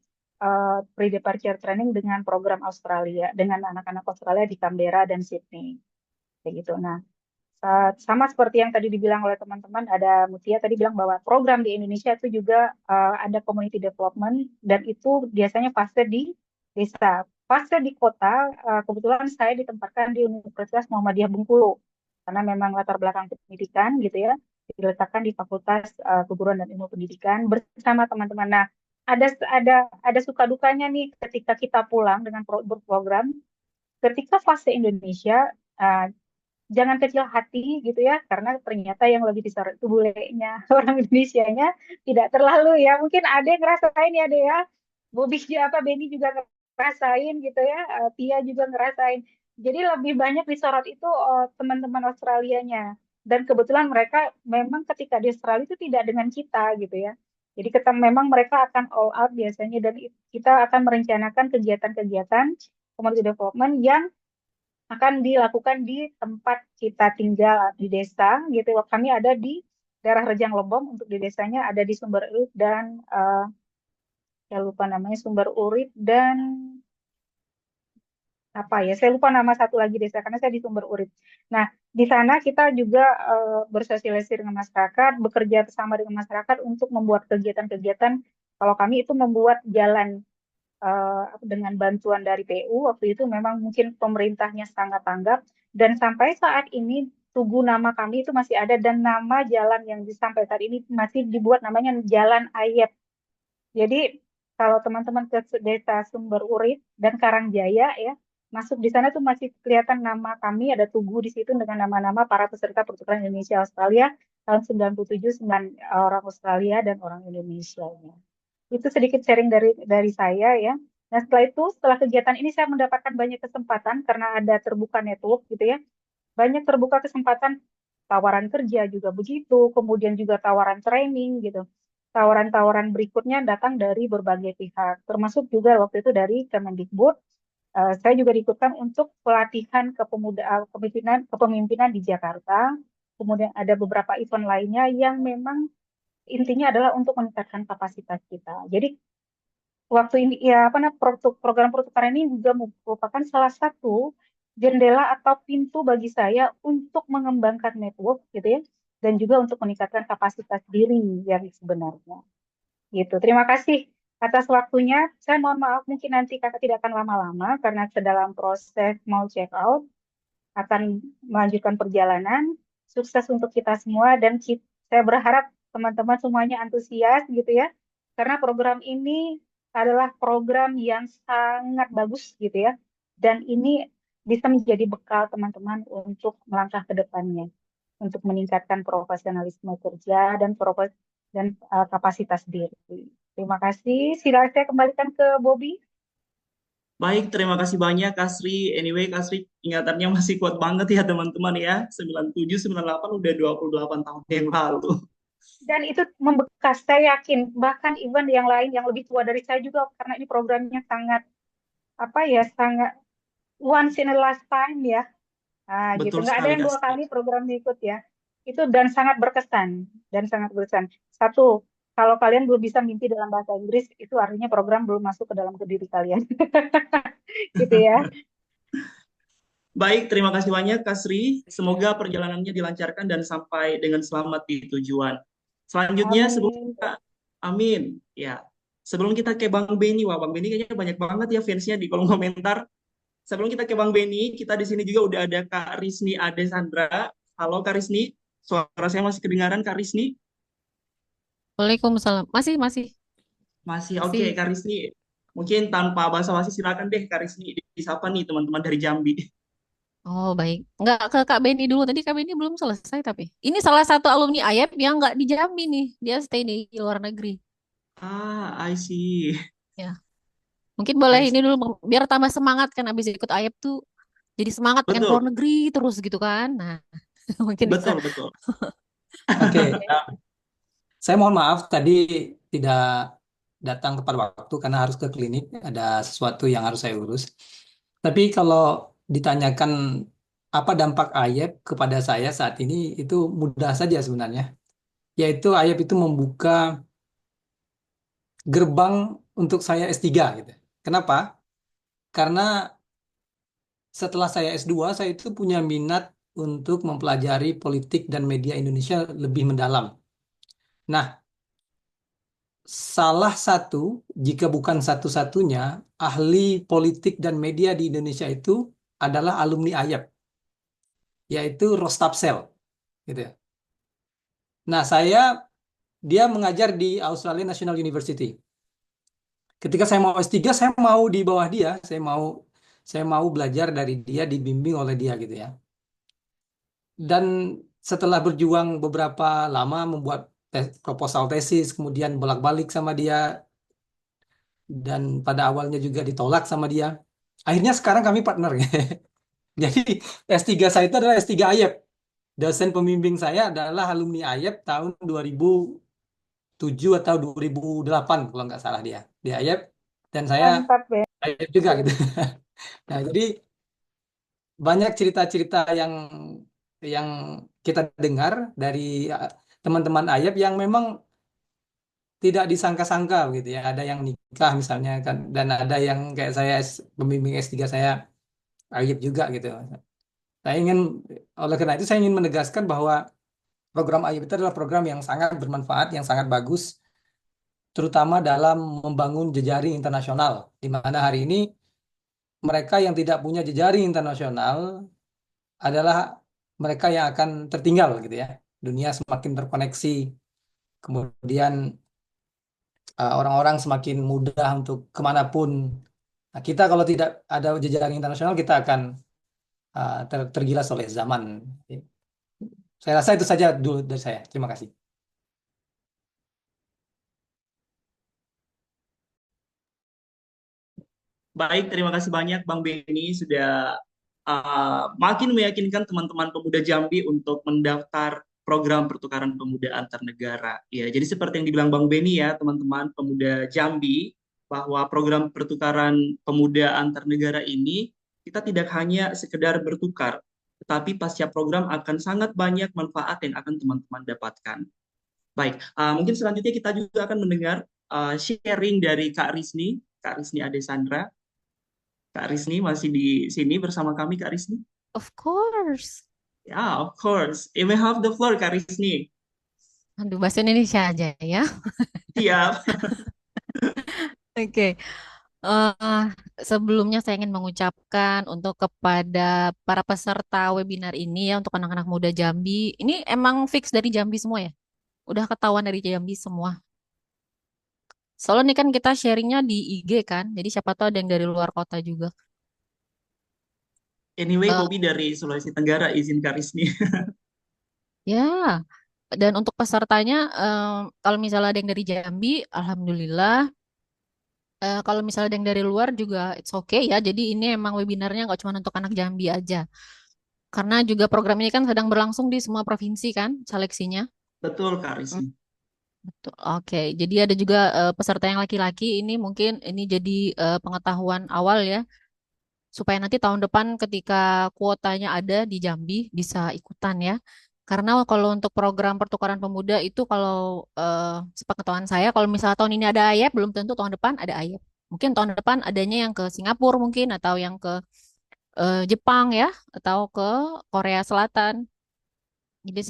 pre-departure training dengan program Australia, dengan anak-anak Australia di Canberra dan Sydney, kayak gitu. Nah, sama seperti yang tadi dibilang oleh teman-teman, ada Mutia tadi bilang bahwa program di Indonesia itu juga ada community development, dan itu biasanya fase di desa. Fase di kota, kebetulan saya ditempatkan di Universitas Muhammadiyah Bengkulu, karena memang latar belakang pendidikan gitu ya, diletakkan di Fakultas Keguruan dan Ilmu Pendidikan bersama teman-teman. Nah, ada suka dukanya nih ketika kita pulang dengan berprogram. Ketika fase Indonesia, jangan kecil hati gitu ya, karena ternyata yang lebih disorot itu bulenya. Orang Indonesianya tidak terlalu ya, mungkin ada yang ngerasain ya deh ya, Bobi juga Benny juga ngerasain gitu ya, Tia juga ngerasain. Jadi lebih banyak disorot itu teman-teman Australianya, dan kebetulan mereka memang ketika di Australia itu tidak dengan kita gitu ya. Jadi memang mereka akan all out biasanya, dan kita akan merencanakan kegiatan-kegiatan community development yang akan dilakukan di tempat kita tinggal di desa gitu. Kami ada di daerah Rejang Lebong, untuk di desanya ada di Sumber Urit dan saya lupa namanya, Sumber Urit dan apa ya, saya lupa nama satu lagi desa karena saya di Sumber Urit. Nah, di sana kita juga bersosialisasi dengan masyarakat, bekerja bersama dengan masyarakat untuk membuat kegiatan-kegiatan. Kalau kami itu membuat jalan dengan bantuan dari PU, waktu itu memang mungkin pemerintahnya sangat tanggap, dan sampai saat ini tugu nama kami itu masih ada, dan nama jalan yang sampai saat ini masih dibuat namanya Jalan Ayep. Jadi kalau teman-teman ke desa Sumber Urit dan Karangjaya ya, masuk di sana tuh masih kelihatan nama kami, ada tugu di situ dengan nama-nama para peserta pertukaran Indonesia Australia tahun 97, 9 orang Australia dan orang Indonesia. Itu sedikit sharing dari saya ya. Nah, setelah kegiatan ini saya mendapatkan banyak kesempatan karena ada terbuka network gitu ya. Banyak terbuka kesempatan, tawaran kerja juga begitu, kemudian juga tawaran training gitu. Tawaran-tawaran berikutnya datang dari berbagai pihak, termasuk juga waktu itu dari Kemendikbud. Saya juga diikutkan untuk pelatihan kepemimpinan di Jakarta. Kemudian ada beberapa event lainnya yang memang intinya adalah untuk meningkatkan kapasitas kita. Jadi waktu ini ya program pertukaran ini juga merupakan salah satu jendela atau pintu bagi saya untuk mengembangkan network gitu ya, dan juga untuk meningkatkan kapasitas diri yang sebenarnya. Gitu. Terima kasih atas waktunya. Saya mohon maaf mungkin nanti kakak tidak akan lama-lama karena sedang proses mau check out, akan melanjutkan perjalanan. Sukses untuk kita semua, dan saya berharap teman-teman semuanya antusias gitu ya, karena program ini adalah program yang sangat bagus gitu ya, dan ini bisa menjadi bekal teman-teman untuk melangkah ke depannya. untuk meningkatkan profesionalisme kerja dan kapasitas diri. Terima kasih. Silakan saya kembalikan ke Bobby. Baik, terima kasih banyak Kak Sri. Anyway, Kak Sri ingatannya masih kuat banget ya teman-teman ya. 97, 98 udah 28 tahun yang lalu. Dan itu membekas, saya yakin. Bahkan event yang lain yang lebih tua dari saya juga, karena ini programnya sangat, sangat once in a lifetime ya. Nah, gitu. Betul Nggak ada sekali yang Kak 2 Sri. kali programnya ikut ya. Itu dan sangat berkesan. Satu, kalau kalian belum bisa mimpi dalam bahasa Inggris, itu artinya program belum masuk ke dalam ke diri kalian. Gitu ya. Baik, terima kasih banyak Kak Sri. Semoga perjalanannya dilancarkan dan sampai dengan selamat di tujuan. Selanjutnya, Amin. amin. Ya, sebelum kita ke Bang Beni, wah Bang Beni kayaknya banyak banget ya fansnya di kolom komentar. Sebelum kita ke Bang Beni, kita di sini juga udah ada Kak Risni Adesandra. Halo Kak Risni, suara saya masih kedengaran Kak Risni? Waalaikumsalam. Masih, masih, Masih oke masih. Kak Risni. Mungkin tanpa basa-basi silakan deh Kak Risni disapa nih teman-teman dari Jambi. Oh, baik. Nggak ke Kak Beni dulu. Tadi Kak Beni belum selesai tapi. Ini salah satu alumni AYEP yang nggak di Jambi nih. Dia stay di luar negeri. Ah, I see. Ya. Mungkin boleh I ini see. dulu biar tambah semangat kan abis ikut AYEP tuh. Jadi semangat pengen keluar Betul, negeri terus gitu kan. Nah, mungkin bisa. betul, betul. Oke, saya mohon maaf tadi tidak datang tepat waktu karena harus ke klinik, ada sesuatu yang harus saya urus. Tapi kalau ditanyakan apa dampak AYEP kepada saya saat ini, itu mudah saja sebenarnya. Yaitu AYEP itu membuka gerbang untuk saya S3 gitu. Kenapa? Karena setelah saya S2, saya itu punya minat untuk mempelajari politik dan media Indonesia lebih mendalam. Nah, salah satu, jika bukan satu-satunya, ahli politik dan media di Indonesia itu adalah alumni AYEP, yaitu Rostapsel, gitu ya. Nah, dia mengajar di Australian National University. Ketika saya mau S3, saya mau di bawah dia, saya mau belajar dari dia, dibimbing oleh dia gitu ya. Dan setelah berjuang beberapa lama membuat proposal tesis, kemudian bolak-balik sama dia, dan pada awalnya juga ditolak sama dia. Akhirnya sekarang kami partner. Jadi S3 saya itu adalah S3 AYEP. Dosen pembimbing saya adalah alumni AYEP tahun 2007 atau 2008 kalau nggak salah dia. Di AYEP dan saya Mantap ya. AYEP juga gitu. Nah, jadi banyak cerita-cerita yang kita dengar dari teman-teman AYEP yang memang tidak disangka-sangka gitu ya. Ada yang nikah misalnya kan, dan ada yang kayak saya pembimbing S3 saya AYEP juga gitu. Saya ingin Oleh karena itu saya ingin menegaskan bahwa program AYEP itu adalah program yang sangat bermanfaat, yang sangat bagus, terutama dalam membangun jejaring internasional, di mana hari ini mereka yang tidak punya jejaring internasional adalah mereka yang akan tertinggal gitu ya. Dunia semakin terkoneksi, kemudian orang-orang semakin mudah untuk kemanapun. Nah, kita kalau tidak ada jejaring internasional, kita akan tergilas oleh zaman. Saya rasa itu saja dulu dari saya. Terima kasih. Baik, terima kasih banyak Bang Beni sudah makin meyakinkan teman-teman pemuda Jambi untuk mendaftar program pertukaran pemuda antar negara. Ya, jadi seperti yang dibilang Bang Beni ya, teman-teman pemuda Jambi, bahwa program pertukaran pemuda antar negara ini kita tidak hanya sekedar bertukar, tetapi pasca program akan sangat banyak manfaat yang akan teman-teman dapatkan. Baik, mungkin selanjutnya kita juga akan mendengar sharing dari Kak Risni Adesandra. Kak Risni masih di sini bersama kami, Kak Risni? Of course. Ya, of course. You may have the floor, Kak Risni. Aduh, bahasa Indonesia aja ya. Siap. Oke. Eh, Sebelumnya saya ingin mengucapkan untuk kepada para peserta webinar ini ya untuk anak-anak muda Jambi. Ini emang fix dari Jambi semua ya? Udah ketahuan dari Jambi semua. Soalnya ini kan kita sharingnya di IG kan, jadi siapa tahu ada yang dari luar kota juga. Anyway, Eh, Bobby dari Sulawesi Tenggara, izin Kak Risni. Ya, dan untuk pesertanya, kalau misalnya ada yang dari Jambi, alhamdulillah. Kalau misalnya ada yang dari luar juga it's okay ya. Jadi ini emang webinarnya nggak cuma untuk anak Jambi aja. Karena juga program ini kan sedang berlangsung di semua provinsi kan seleksinya. Betul, Kak Hmm, Rizky. betul. Oke, jadi ada juga peserta yang laki-laki. Ini mungkin ini jadi pengetahuan awal ya, supaya nanti tahun depan ketika kuotanya ada di Jambi bisa ikutan ya. Karena kalau untuk program pertukaran pemuda itu kalau sepengetahuan saya, kalau misalnya tahun ini ada AYEP, belum tentu tahun depan ada AYEP. Mungkin tahun depan adanya yang ke Singapura mungkin atau yang ke Jepang ya atau ke Korea Selatan. Jadi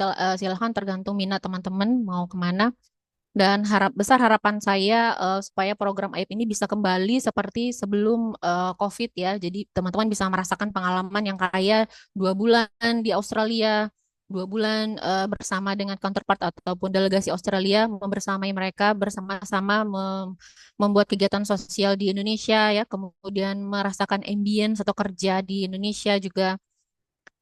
silahkan tergantung minat teman-teman mau kemana. Dan besar harapan saya supaya program AIP ini bisa kembali seperti sebelum COVID ya. Jadi teman-teman bisa merasakan pengalaman yang kayak 2 bulan di Australia, 2 bulan bersama dengan counterpart ataupun delegasi Australia, membersamai mereka bersama-sama membuat kegiatan sosial di Indonesia ya, kemudian merasakan ambience atau kerja di Indonesia juga.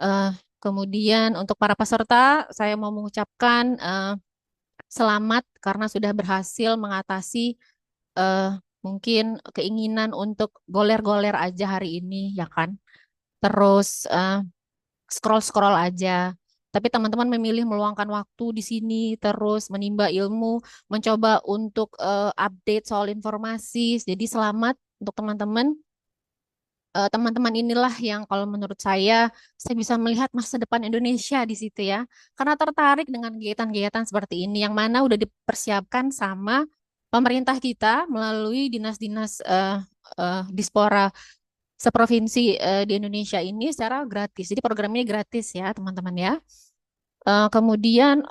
Eh, Kemudian untuk para peserta, saya mau mengucapkan selamat karena sudah berhasil mengatasi eh, mungkin keinginan untuk goler-goler aja hari ini, ya kan? Terus scroll-scroll aja. Tapi teman-teman memilih meluangkan waktu di sini, terus menimba ilmu, mencoba untuk update soal informasi. Jadi selamat untuk teman-teman. Teman-teman inilah yang kalau menurut saya bisa melihat masa depan Indonesia di situ ya. Karena tertarik dengan kegiatan-kegiatan seperti ini yang mana udah dipersiapkan sama pemerintah kita melalui dinas-dinas Dispora seprovinsi di Indonesia ini secara gratis. Jadi program ini gratis ya, teman-teman ya. Kemudian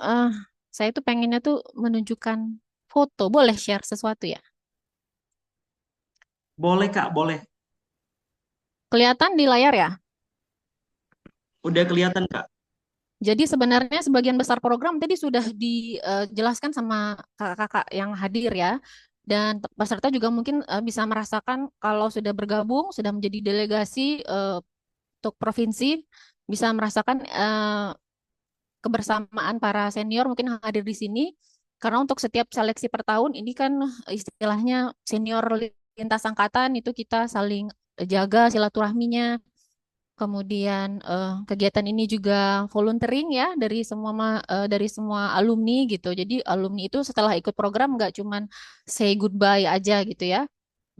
saya tuh pengennya tuh menunjukkan foto. Boleh share sesuatu ya? Boleh, Kak, boleh. Kelihatan di layar ya? Udah kelihatan, Kak. Jadi sebenarnya sebagian besar program tadi sudah dijelaskan sama kakak-kakak yang hadir ya. Dan peserta juga mungkin bisa merasakan kalau sudah bergabung, sudah menjadi delegasi untuk provinsi, bisa merasakan kebersamaan para senior mungkin yang hadir di sini. Karena untuk setiap seleksi per tahun ini kan istilahnya senior lintas angkatan itu kita saling jaga silaturahminya. Kemudian kegiatan ini juga volunteering ya dari semua alumni gitu. Jadi alumni itu setelah ikut program nggak cuman say goodbye aja gitu ya.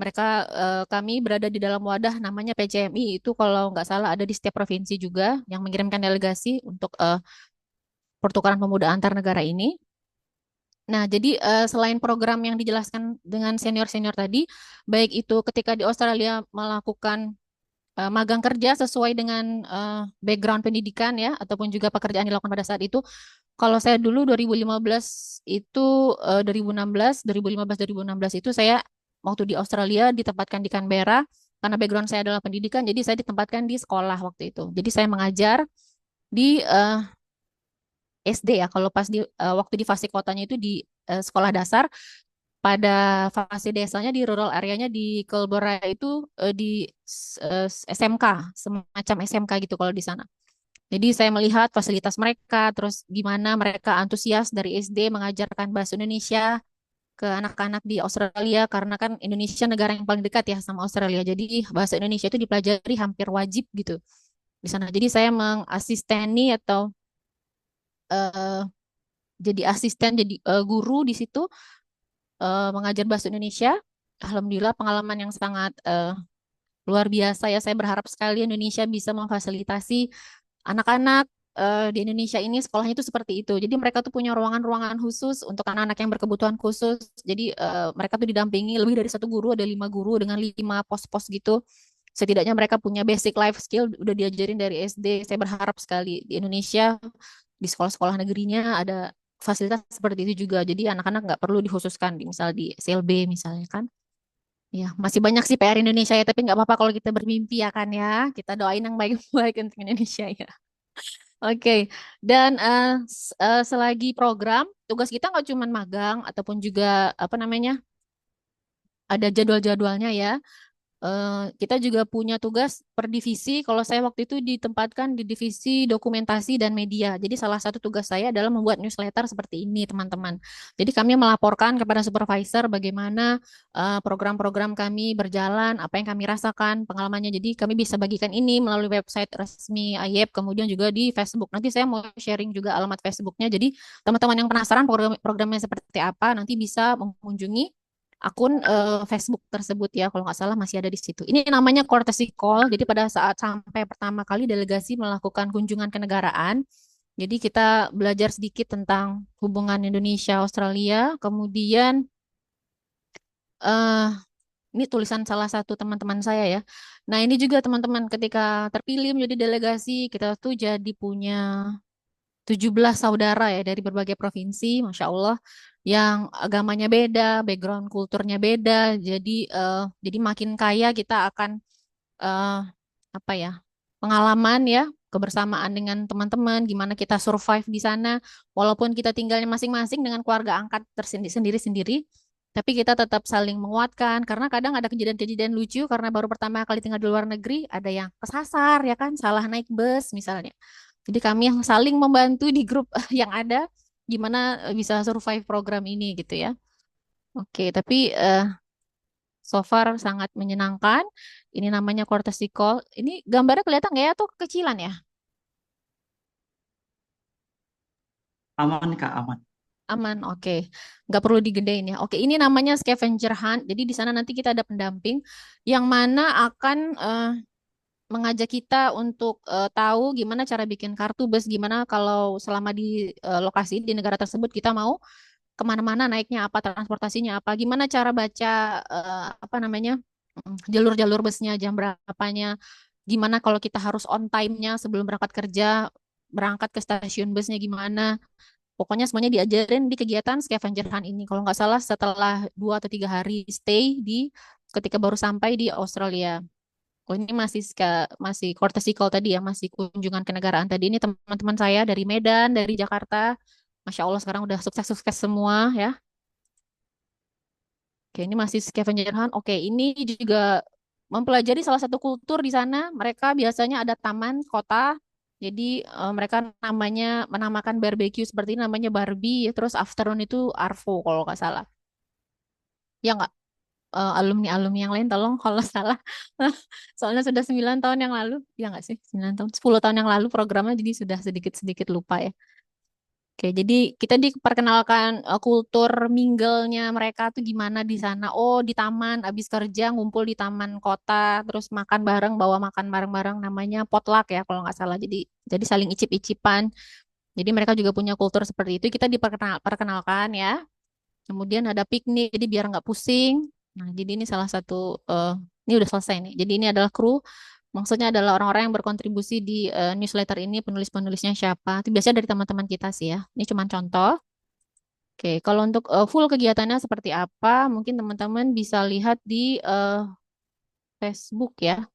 Mereka kami berada di dalam wadah namanya PCMI itu kalau nggak salah ada di setiap provinsi juga yang mengirimkan delegasi untuk pertukaran pemuda antar negara ini. Nah, jadi selain program yang dijelaskan dengan senior-senior tadi, baik itu ketika di Australia melakukan magang kerja sesuai dengan background pendidikan ya ataupun juga pekerjaan dilakukan pada saat itu. Kalau saya dulu 2015 itu 2016 2015 itu saya waktu di Australia ditempatkan di Canberra karena background saya adalah pendidikan jadi saya ditempatkan di sekolah waktu itu. Jadi saya mengajar di SD ya kalau pas di waktu di fase kotanya itu di sekolah dasar pada fase desanya di rural areanya di Kelbora itu di SMK, semacam SMK gitu kalau di sana. Jadi saya melihat fasilitas mereka, terus gimana mereka antusias dari SD mengajarkan bahasa Indonesia ke anak-anak di Australia karena kan Indonesia negara yang paling dekat ya sama Australia. Jadi bahasa Indonesia itu dipelajari hampir wajib gitu di sana. Jadi saya mengasisteni atau eh, jadi asisten, jadi guru di situ mengajar bahasa Indonesia. Alhamdulillah pengalaman yang sangat luar biasa ya. Saya berharap sekali Indonesia bisa memfasilitasi anak-anak di Indonesia ini sekolahnya itu seperti itu. Jadi mereka tuh punya ruangan-ruangan khusus untuk anak-anak yang berkebutuhan khusus. Jadi mereka tuh didampingi lebih dari 1 guru, ada 5 guru dengan 5 pos-pos gitu. Setidaknya mereka punya basic life skill udah diajarin dari SD. Saya berharap sekali di Indonesia di sekolah-sekolah negerinya ada fasilitas seperti itu juga. Jadi anak-anak nggak perlu dikhususkan di misal di SLB misalnya kan. Ya, masih banyak sih PR Indonesia ya, tapi nggak apa-apa kalau kita bermimpi ya kan ya. Kita doain yang baik-baik untuk Indonesia ya. Oke, dan selagi program, tugas kita nggak cuma magang ataupun juga apa namanya, ada jadwal-jadwalnya ya. kita juga punya tugas per divisi. Kalau saya waktu itu ditempatkan di divisi dokumentasi dan media. Jadi salah satu tugas saya adalah membuat newsletter seperti ini, teman-teman. Jadi kami melaporkan kepada supervisor bagaimana program-program kami berjalan, apa yang kami rasakan, pengalamannya. Jadi kami bisa bagikan ini melalui website resmi AYEP, kemudian juga di Facebook. Nanti saya mau sharing juga alamat Facebooknya. Jadi teman-teman yang penasaran programnya seperti apa, nanti bisa mengunjungi akun Facebook tersebut ya, kalau nggak salah masih ada di situ. Ini namanya courtesy call. Jadi pada saat sampai pertama kali delegasi melakukan kunjungan kenegaraan, jadi kita belajar sedikit tentang hubungan Indonesia Australia. Kemudian eh ini tulisan salah satu teman-teman saya ya. Nah ini juga teman-teman ketika terpilih menjadi delegasi, kita tuh jadi punya 17 saudara ya dari berbagai provinsi, Masya Allah, yang agamanya beda, background kulturnya beda. Jadi makin kaya kita akan eh, apa ya, pengalaman ya, kebersamaan dengan teman-teman, gimana kita survive di sana, walaupun kita tinggalnya masing-masing dengan keluarga angkat tersendiri-sendiri, tapi kita tetap saling menguatkan karena kadang ada kejadian-kejadian lucu karena baru pertama kali tinggal di luar negeri, ada yang kesasar ya kan, salah naik bus misalnya. Jadi kami yang saling membantu di grup yang ada gimana bisa survive program ini gitu ya. Oke, tapi so far sangat menyenangkan. Ini namanya courtesy call. Ini gambarnya kelihatan nggak ya atau kekecilan ya? Aman Kak, aman. Aman, oke. Nggak perlu digedein ya. Oke, ini namanya scavenger hunt. Jadi di sana nanti kita ada pendamping yang mana akan mengajak kita untuk tahu gimana cara bikin kartu bus, gimana kalau selama di lokasi di negara tersebut kita mau kemana-mana naiknya apa, transportasinya apa, gimana cara baca apa namanya jalur-jalur busnya, jam berapanya, gimana kalau kita harus on time-nya sebelum berangkat kerja, berangkat ke stasiun busnya gimana. Pokoknya semuanya diajarin di kegiatan scavenger hunt ini. Kalau nggak salah setelah 2 atau 3 hari stay ketika baru sampai di Australia. Oh ini masih courtesy call tadi ya, masih kunjungan kenegaraan tadi. Ini teman-teman saya dari Medan, dari Jakarta. Masya Allah sekarang udah sukses-sukses semua ya. Oke, ini masih scavenger hunt. Oke, ini juga mempelajari salah satu kultur di sana. Mereka biasanya ada taman kota. Jadi mereka menamakan barbecue seperti ini namanya Barbie. Terus afternoon itu Arvo kalau nggak salah. Ya nggak? Alumni-alumni yang lain tolong kalau salah. Soalnya sudah 9 tahun yang lalu. Ya nggak sih? 9 tahun, 10 tahun yang lalu programnya jadi sudah sedikit-sedikit lupa ya. Oke, jadi kita diperkenalkan kultur mingle-nya mereka tuh gimana di sana. Oh, di taman, abis kerja ngumpul di taman kota, terus makan bareng, bawa makan bareng-bareng, namanya potluck ya kalau nggak salah. Jadi saling icip-icipan. Jadi mereka juga punya kultur seperti itu. Kita diperkenalkan ya. Kemudian ada piknik, jadi biar nggak pusing. Nah, jadi ini salah satu, ini udah selesai nih. Jadi ini adalah kru. Maksudnya adalah orang-orang yang berkontribusi di newsletter ini, penulis-penulisnya siapa. Itu biasanya dari teman-teman kita sih ya. Ini cuma contoh. Oke, kalau untuk full kegiatannya seperti apa, mungkin teman-teman bisa lihat di Facebook ya.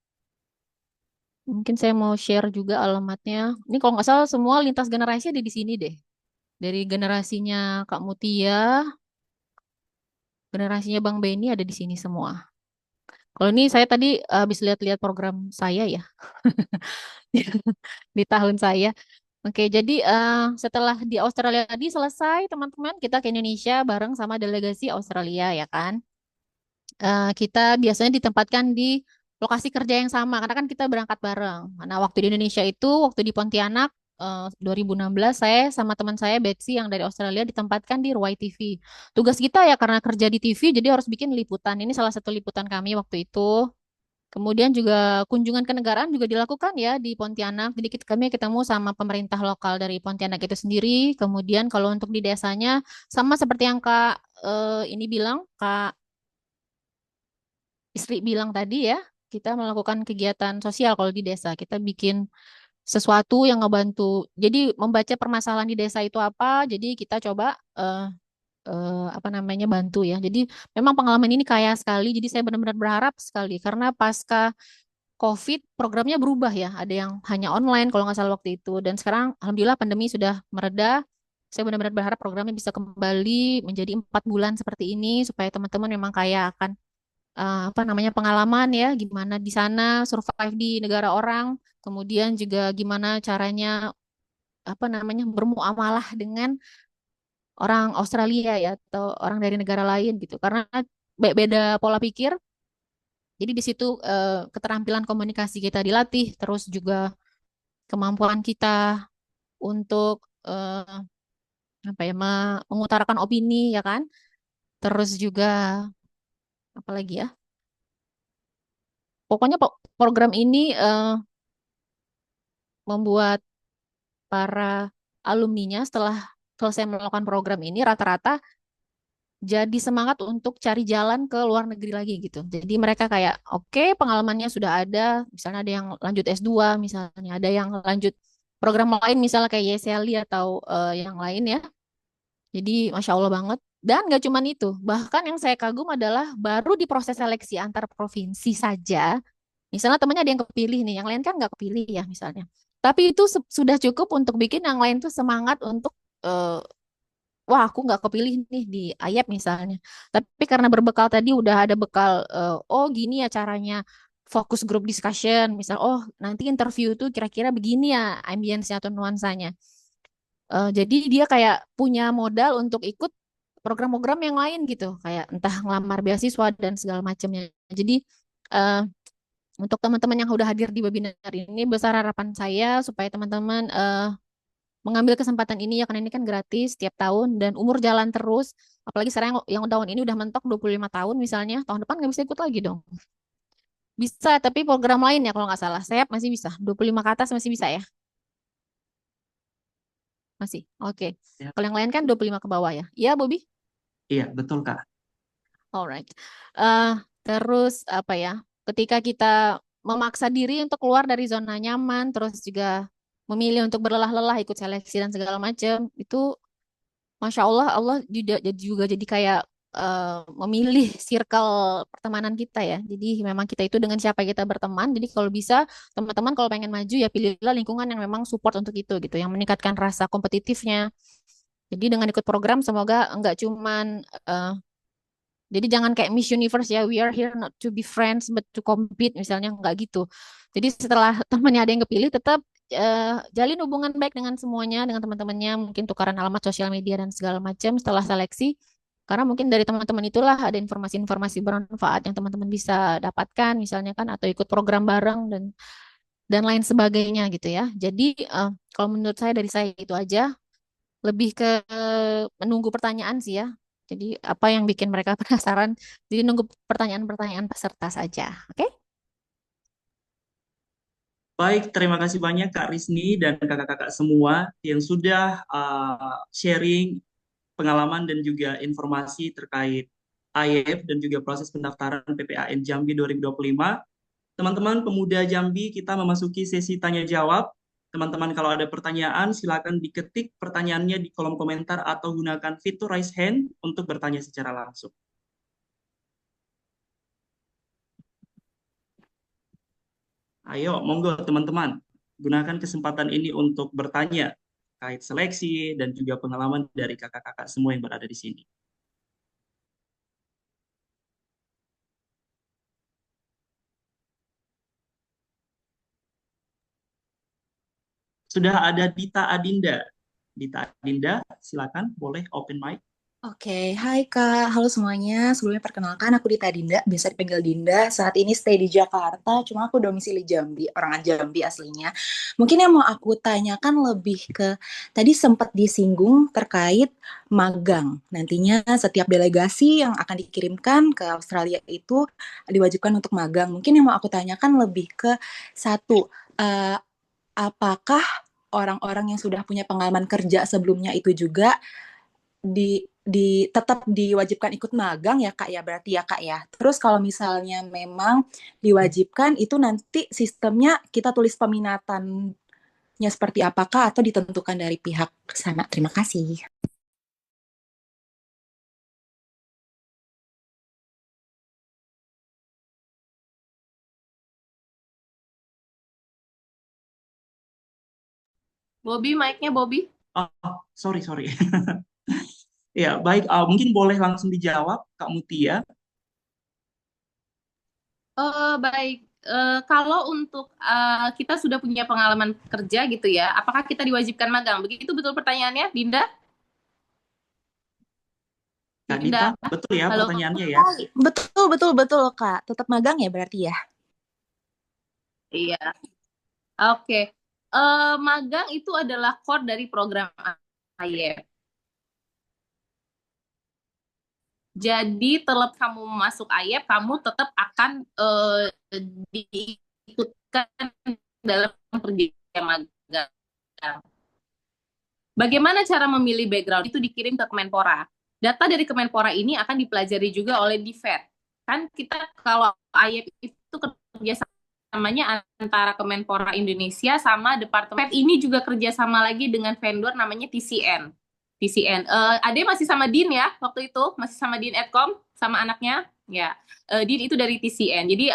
Mungkin saya mau share juga alamatnya. Ini kalau nggak salah semua lintas generasi ada di sini deh. Dari generasinya Kak Mutia, generasinya Bang Benny ada di sini semua. Kalau ini saya tadi habis lihat-lihat program saya ya. Di tahun saya. Oke, jadi setelah di Australia tadi selesai, teman-teman, kita ke Indonesia bareng sama delegasi Australia ya kan. Kita biasanya ditempatkan di lokasi kerja yang sama karena kan kita berangkat bareng. Nah, waktu di Indonesia itu, waktu di Pontianak 2016, saya sama teman saya Betsy yang dari Australia ditempatkan di Ruai TV. Tugas kita ya karena kerja di TV, jadi harus bikin liputan. Ini salah satu liputan kami waktu itu. Kemudian juga kunjungan kenegaraan juga dilakukan ya di Pontianak. Jadi kami ketemu sama pemerintah lokal dari Pontianak itu sendiri. Kemudian kalau untuk di desanya sama seperti yang Kak ini bilang, Kak Isri bilang tadi ya, kita melakukan kegiatan sosial kalau di desa. Kita bikin sesuatu yang ngebantu. Jadi membaca permasalahan di desa itu apa. Jadi kita coba apa namanya bantu ya. Jadi memang pengalaman ini kaya sekali. Jadi saya benar-benar berharap sekali karena pasca COVID programnya berubah ya. Ada yang hanya online kalau nggak salah waktu itu. Dan sekarang alhamdulillah pandemi sudah mereda. Saya benar-benar berharap programnya bisa kembali menjadi 4 bulan seperti ini supaya teman-teman memang kaya akan apa namanya pengalaman ya, gimana di sana survive di negara orang, kemudian juga gimana caranya apa namanya bermuamalah dengan orang Australia ya atau orang dari negara lain gitu. Karena beda pola pikir. Jadi di situ keterampilan komunikasi kita dilatih, terus juga kemampuan kita untuk apa ya mengutarakan opini ya kan. Terus juga apa lagi ya? Pokoknya program ini membuat para alumninya setelah selesai melakukan program ini rata-rata jadi semangat untuk cari jalan ke luar negeri lagi gitu. Jadi mereka kayak oke, pengalamannya sudah ada, misalnya ada yang lanjut S2, misalnya ada yang lanjut program lain misalnya kayak YSL atau yang lain ya. Jadi Masya Allah banget. Dan nggak cuman itu, bahkan yang saya kagum adalah baru di proses seleksi antar provinsi saja. Misalnya temannya ada yang kepilih nih, yang lain kan nggak kepilih ya misalnya. Tapi itu sudah cukup untuk bikin yang lain tuh semangat untuk eh, wah aku nggak kepilih nih di AYEP misalnya. Tapi karena berbekal tadi udah ada bekal, oh gini ya caranya fokus group discussion, misal oh nanti interview tuh kira-kira begini ya ambience atau nuansanya. Jadi dia kayak punya modal untuk ikut program-program yang lain gitu, kayak entah ngelamar beasiswa dan segala macamnya. Jadi eh, untuk teman-teman yang udah hadir di webinar ini, besar harapan saya supaya teman-teman mengambil kesempatan ini ya karena ini kan gratis tiap tahun dan umur jalan terus. Apalagi sekarang yang tahun ini udah mentok 25 tahun misalnya, tahun depan nggak bisa ikut lagi dong. Bisa, tapi program lain ya kalau nggak salah. Saya masih bisa, 25 ke atas masih bisa ya? Masih, oke. Ya. Kalau yang lain kan 25 ke bawah ya? Iya, Bobby? Iya, betul Kak. Alright. Terus apa ya? Ketika kita memaksa diri untuk keluar dari zona nyaman, terus juga memilih untuk berlelah-lelah ikut seleksi dan segala macam, itu Masya Allah, Allah juga jadi kayak memilih circle pertemanan kita ya. Jadi memang kita itu dengan siapa kita berteman. Jadi kalau bisa teman-teman kalau pengen maju ya pilihlah lingkungan yang memang support untuk itu gitu, yang meningkatkan rasa kompetitifnya. Jadi dengan ikut program semoga enggak cuman jadi jangan kayak Miss Universe ya, we are here not to be friends but to compete misalnya enggak gitu. Jadi setelah temannya ada yang kepilih tetap jalin hubungan baik dengan semuanya, dengan teman-temannya, mungkin tukaran alamat sosial media dan segala macam setelah seleksi. Karena mungkin dari teman-teman itulah ada informasi-informasi bermanfaat yang teman-teman bisa dapatkan misalnya kan atau ikut program bareng dan lain sebagainya gitu ya. Jadi kalau menurut saya dari saya itu aja lebih ke menunggu pertanyaan sih ya. Jadi apa yang bikin mereka penasaran? Jadi nunggu pertanyaan-pertanyaan peserta saja. Oke? Baik, terima kasih banyak Kak Risni dan kakak-kakak semua yang sudah sharing pengalaman dan juga informasi terkait AYEP dan juga proses pendaftaran PPAN Jambi 2025. Teman-teman pemuda Jambi, kita memasuki sesi tanya jawab. Teman-teman kalau ada pertanyaan, silakan diketik pertanyaannya di kolom komentar atau gunakan fitur raise hand untuk bertanya secara langsung. Ayo, monggo teman-teman, gunakan kesempatan ini untuk bertanya terkait seleksi dan juga pengalaman dari kakak-kakak semua yang berada di sini. Sudah ada Dita Adinda. Dita Adinda, silakan boleh open mic. Oke, hai Kak, halo semuanya. Sebelumnya perkenalkan aku Dita Dinda, biasa dipanggil Dinda. Saat ini stay di Jakarta, cuma aku domisili Jambi, orang Jambi aslinya. Mungkin yang mau aku tanyakan lebih ke, tadi sempat disinggung terkait magang. Nantinya setiap delegasi yang akan dikirimkan ke Australia itu diwajibkan untuk magang. Mungkin yang mau aku tanyakan lebih ke satu, apakah orang-orang yang sudah punya pengalaman kerja sebelumnya itu juga tetap diwajibkan ikut magang ya Kak ya, berarti ya Kak ya. Terus kalau misalnya memang diwajibkan itu nanti sistemnya kita tulis peminatannya seperti apakah atau ditentukan dari pihak sana. Terima kasih. Bobby, mic-nya Bobby. Oh, sorry. Ya, baik. Mungkin boleh langsung dijawab, Kak Mutia. Baik. Kalau untuk kita sudah punya pengalaman kerja gitu ya, apakah kita diwajibkan magang? Begitu betul pertanyaannya, Dinda? Kak Dinda, Dita, betul ya halo. pertanyaannya ya? Betul, betul, betul, Kak. Tetap magang ya berarti ya? Iya. Oke. Magang itu adalah core dari program AYF. Jadi terlebih kamu masuk AYF, kamu tetap akan diikutkan dalam perjanjian magang. Bagaimana cara memilih background? Itu dikirim ke Kemenpora. Data dari Kemenpora ini akan dipelajari juga oleh DIVET. Kan kita kalau AYF itu kerjasamanya antara Kemenpora Indonesia sama Departemen. Ini juga kerjasama lagi dengan vendor namanya TCN. TCN. Ade masih sama Din ya waktu itu? Masih sama Din Edcom? Sama anaknya? Ya. Din itu dari TCN. Jadi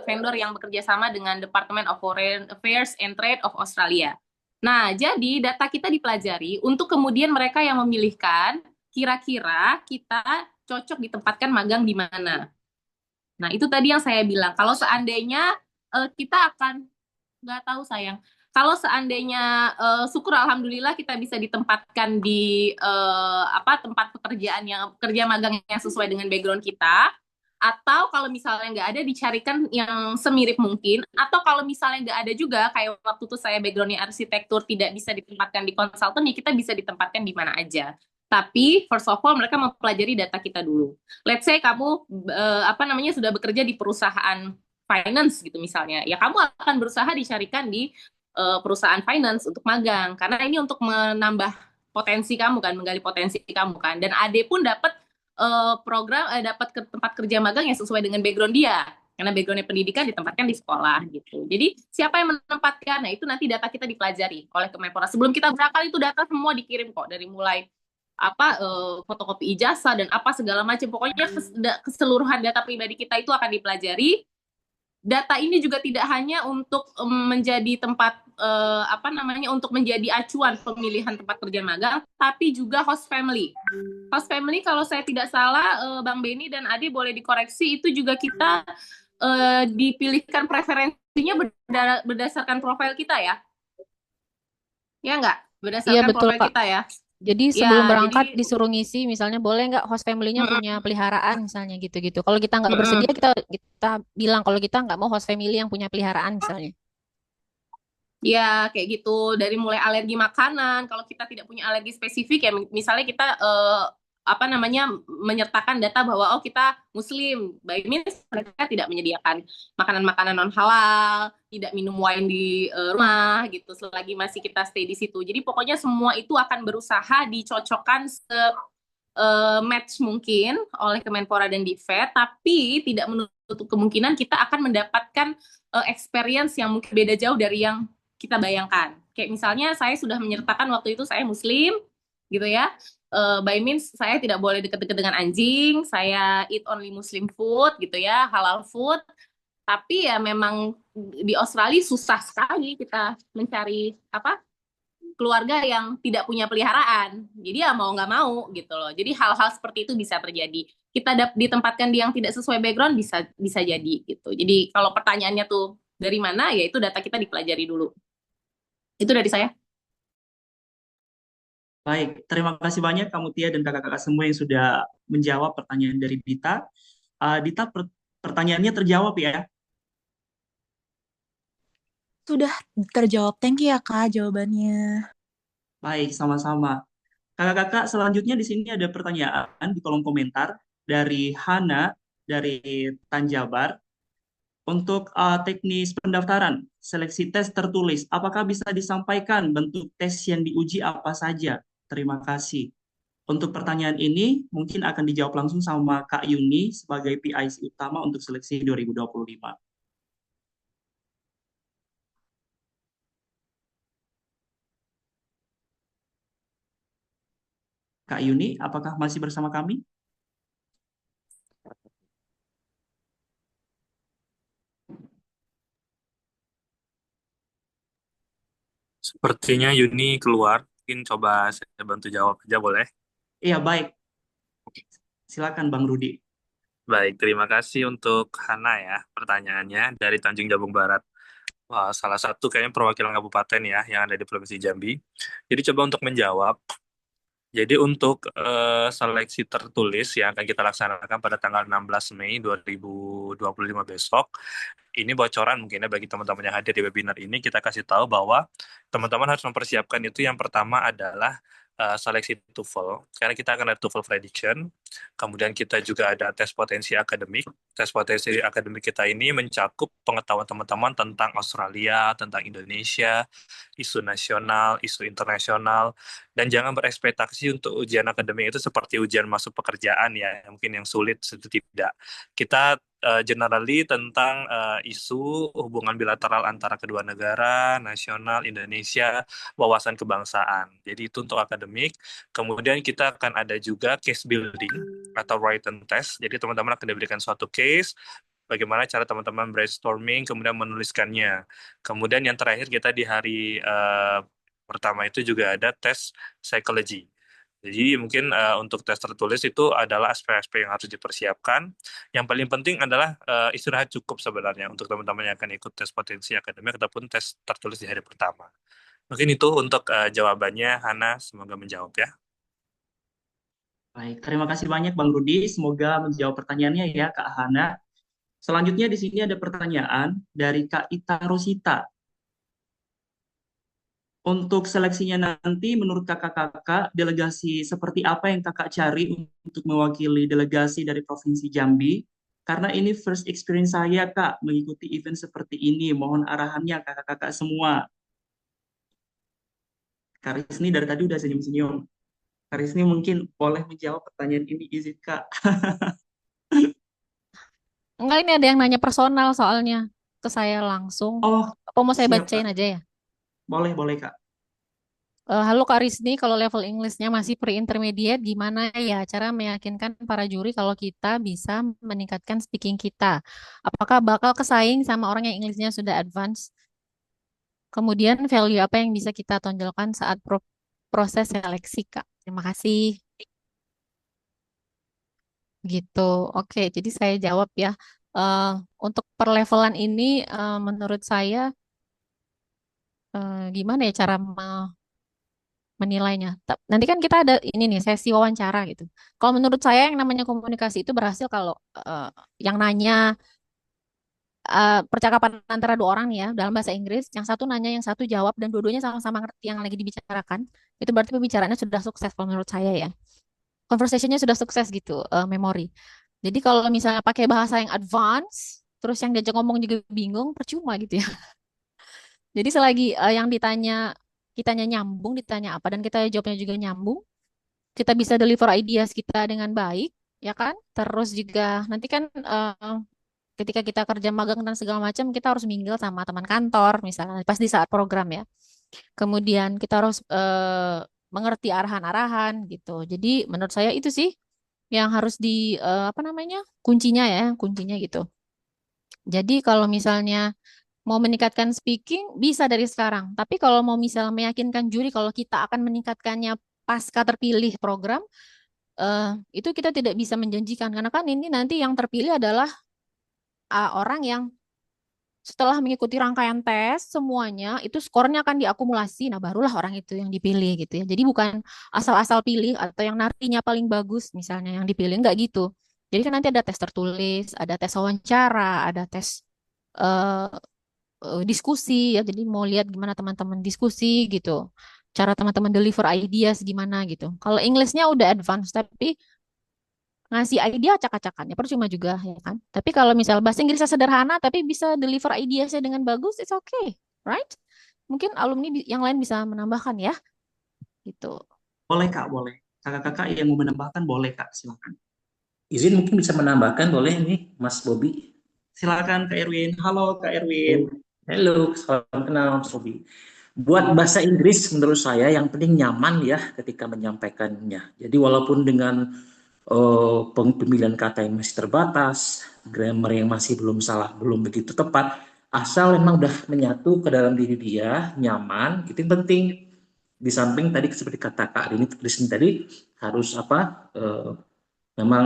vendor yang bekerja sama dengan Department of Foreign Affairs and Trade of Australia. Nah, jadi data kita dipelajari untuk kemudian mereka yang memilihkan kira-kira kita cocok ditempatkan magang di mana. Nah, itu tadi yang saya bilang. Kalau seandainya kita akan, nggak tahu sayang, kalau seandainya syukur alhamdulillah kita bisa ditempatkan di tempat pekerjaan yang kerja magang yang sesuai dengan background kita, atau kalau misalnya nggak ada dicarikan yang semirip mungkin, atau kalau misalnya nggak ada juga kayak waktu itu saya backgroundnya arsitektur tidak bisa ditempatkan di konsultan, ya kita bisa ditempatkan di mana aja. Tapi first of all mereka mempelajari data kita dulu. Let's say kamu sudah bekerja di perusahaan finance gitu misalnya, ya kamu akan berusaha dicarikan di perusahaan finance untuk magang karena ini untuk menambah potensi kamu kan, menggali potensi kamu kan. Dan Ade pun dapat dapat ke tempat kerja magang yang sesuai dengan background dia karena backgroundnya pendidikan ditempatkan di sekolah gitu. Jadi siapa yang menempatkan, nah itu nanti data kita dipelajari oleh Kemenpora. Sebelum kita berangkat itu data semua dikirim kok, dari mulai fotokopi ijazah dan apa segala macam. Pokoknya keseluruhan data pribadi kita itu akan dipelajari. Data ini juga tidak hanya untuk menjadi tempat untuk menjadi acuan pemilihan tempat kerja magang, tapi juga host family. Host family kalau saya tidak salah, Bang Beni dan Ade boleh dikoreksi, itu juga kita dipilihkan preferensinya berdasarkan profil kita ya? Ya nggak? Iya Berdasarkan betul profil Kak. kita ya? Jadi Ya, sebelum berangkat jadi disuruh ngisi misalnya boleh nggak host family-nya punya peliharaan misalnya gitu-gitu. Kalau kita nggak mm-mm. bersedia kita bilang kalau kita nggak mau host family yang punya peliharaan misalnya. Ya, kayak gitu. Dari mulai alergi makanan, kalau kita tidak punya alergi spesifik ya, misalnya kita menyertakan data bahwa kita Muslim, by means mereka tidak menyediakan makanan-makanan non halal, tidak minum wine di rumah gitu, selagi masih kita stay di situ. Jadi pokoknya semua itu akan berusaha dicocokkan match mungkin oleh Kemenpora dan Divet, tapi tidak menutup kemungkinan kita akan mendapatkan experience yang mungkin beda jauh dari yang kita bayangkan. Kayak misalnya saya sudah menyertakan waktu itu saya Muslim, gitu ya. By means saya tidak boleh dekat-dekat dengan anjing, saya eat only Muslim food, gitu ya, halal food. Tapi ya memang di Australia susah sekali kita mencari keluarga yang tidak punya peliharaan. Jadi ya mau nggak mau gitu loh. Jadi hal-hal seperti itu bisa terjadi. Kita ditempatkan di yang tidak sesuai background bisa jadi gitu. Jadi kalau pertanyaannya tuh dari mana, ya itu data kita dipelajari dulu. Itu dari saya. Baik, terima kasih banyak Kak Mutia dan kakak-kakak semua yang sudah menjawab pertanyaan dari Dita. Dita, pertanyaannya terjawab ya? Sudah terjawab. Thank you ya Kak jawabannya. Baik, sama-sama. Kakak-kakak, selanjutnya di sini ada pertanyaan di kolom komentar dari Hana dari Tanjabar. Untuk teknis pendaftaran, seleksi tes tertulis, apakah bisa disampaikan bentuk tes yang diuji apa saja? Terima kasih. Untuk pertanyaan ini mungkin akan dijawab langsung sama Kak Yuni sebagai PIC utama untuk seleksi 2025. Kak Yuni, apakah masih bersama kami? Sepertinya Yuni keluar. Mungkin coba saya bantu jawab aja boleh? Iya, baik. Silakan Bang Rudi. Baik, terima kasih untuk Hana ya pertanyaannya dari Tanjung Jabung Barat. Wah, salah satu kayaknya perwakilan kabupaten ya yang ada di Provinsi Jambi. Jadi coba untuk menjawab. Jadi untuk seleksi tertulis yang akan kita laksanakan pada tanggal 16 Mei 2025 besok, ini bocoran mungkin ya bagi teman-teman yang hadir di webinar ini, kita kasih tahu bahwa teman-teman harus mempersiapkan itu yang pertama adalah seleksi TOEFL, karena kita akan ada TOEFL prediction, kemudian kita juga ada tes potensi akademik. Tes potensi akademik kita ini mencakup pengetahuan teman-teman tentang Australia, tentang Indonesia, isu nasional, isu internasional, dan jangan berekspektasi untuk ujian akademik itu seperti ujian masuk pekerjaan ya, mungkin yang sulit itu tidak. Kita generally tentang isu hubungan bilateral antara kedua negara, nasional, Indonesia, wawasan kebangsaan. Jadi itu untuk akademik. Kemudian kita akan ada juga case building atau written test. Jadi teman-teman akan diberikan suatu case, bagaimana cara teman-teman brainstorming, kemudian menuliskannya. Kemudian yang terakhir kita di hari pertama itu juga ada tes psychology. Jadi mungkin untuk tes tertulis itu adalah aspek-aspek yang harus dipersiapkan. Yang paling penting adalah istirahat cukup sebenarnya untuk teman-teman yang akan ikut tes potensi akademik ataupun tes tertulis di hari pertama. Mungkin itu untuk jawabannya, Hana. Semoga menjawab ya. Baik, terima kasih banyak Bang Rudi. Semoga menjawab pertanyaannya ya Kak Hana. Selanjutnya di sini ada pertanyaan dari Kak Ita Rosita. Untuk seleksinya nanti, menurut kakak-kakak, delegasi seperti apa yang kakak cari untuk mewakili delegasi dari Provinsi Jambi? Karena ini first experience saya, Kak, mengikuti event seperti ini. Mohon arahannya, kakak-kakak semua. Kak Risni dari tadi udah senyum-senyum. Kak Risni mungkin boleh menjawab pertanyaan ini, izin, Kak. Enggak, ini ada yang nanya personal soalnya ke saya langsung. Oh, Apa mau saya siap, bacain Kak. aja ya? Boleh, Kak. Halo Kak Risni, kalau level Englishnya masih pre-intermediate, gimana ya cara meyakinkan para juri kalau kita bisa meningkatkan speaking kita? Apakah bakal kesaing sama orang yang Englishnya sudah advance? Kemudian value apa yang bisa kita tonjolkan saat proses seleksi, Kak? Terima kasih. Gitu. Oke, jadi saya jawab ya. Eh, untuk perlevelan ini, menurut saya, gimana ya cara menilainya? Nanti kan kita ada ini nih sesi wawancara gitu. Kalau menurut saya yang namanya komunikasi itu berhasil kalau yang nanya percakapan antara dua orang nih ya dalam bahasa Inggris, yang satu nanya, yang satu jawab, dan dua-duanya sama-sama ngerti yang lagi dibicarakan, itu berarti pembicaraannya sudah sukses kalau menurut saya ya. Conversationnya sudah sukses gitu, memori. Jadi kalau misalnya pakai bahasa yang advance, terus yang diajak ngomong juga bingung, percuma gitu ya. Jadi selagi yang ditanya kitanya nyambung, ditanya apa dan kita jawabnya juga nyambung, kita bisa deliver ideas kita dengan baik, ya kan? Terus juga nanti kan ketika kita kerja magang dan segala macam, kita harus mingle sama teman kantor misalnya pas di saat program ya. Kemudian kita harus mengerti arahan-arahan gitu. Jadi menurut saya itu sih yang harus di apa namanya kuncinya ya, kuncinya gitu. Jadi kalau misalnya mau meningkatkan speaking bisa dari sekarang. Tapi kalau mau misalnya meyakinkan juri kalau kita akan meningkatkannya pasca terpilih program, itu kita tidak bisa menjanjikan karena kan ini nanti yang terpilih adalah orang yang setelah mengikuti rangkaian tes semuanya itu skornya akan diakumulasi. Nah, barulah orang itu yang dipilih gitu ya. Jadi bukan asal-asal pilih atau yang narinya paling bagus misalnya yang dipilih enggak gitu. Jadi kan nanti ada tes tertulis, ada tes wawancara, ada tes eh, diskusi ya. Jadi mau lihat gimana teman-teman diskusi gitu. Cara teman-teman deliver ideas gimana gitu. Kalau Englishnya udah advance tapi ngasih ide acak-acakan ya percuma juga ya kan. Tapi kalau misal bahasa Inggrisnya sederhana tapi bisa deliver ideasnya dengan bagus, it's okay, right? Mungkin alumni yang lain bisa menambahkan ya, gitu. Boleh, Kak, boleh. Kakak-kakak yang mau menambahkan boleh, Kak, silakan. Izin mungkin bisa menambahkan, boleh nih, Mas Bobi. Silakan Kak Erwin. Halo Kak Erwin. Halo, salam kenal Mas Bobi. Buat bahasa Inggris menurut saya yang penting nyaman ya ketika menyampaikannya. Jadi walaupun dengan pemilihan kata yang masih terbatas, grammar yang masih belum salah, belum begitu tepat, asal memang udah menyatu ke dalam diri dia, nyaman, itu yang penting. Di samping tadi seperti kata Kak Rini tadi harus memang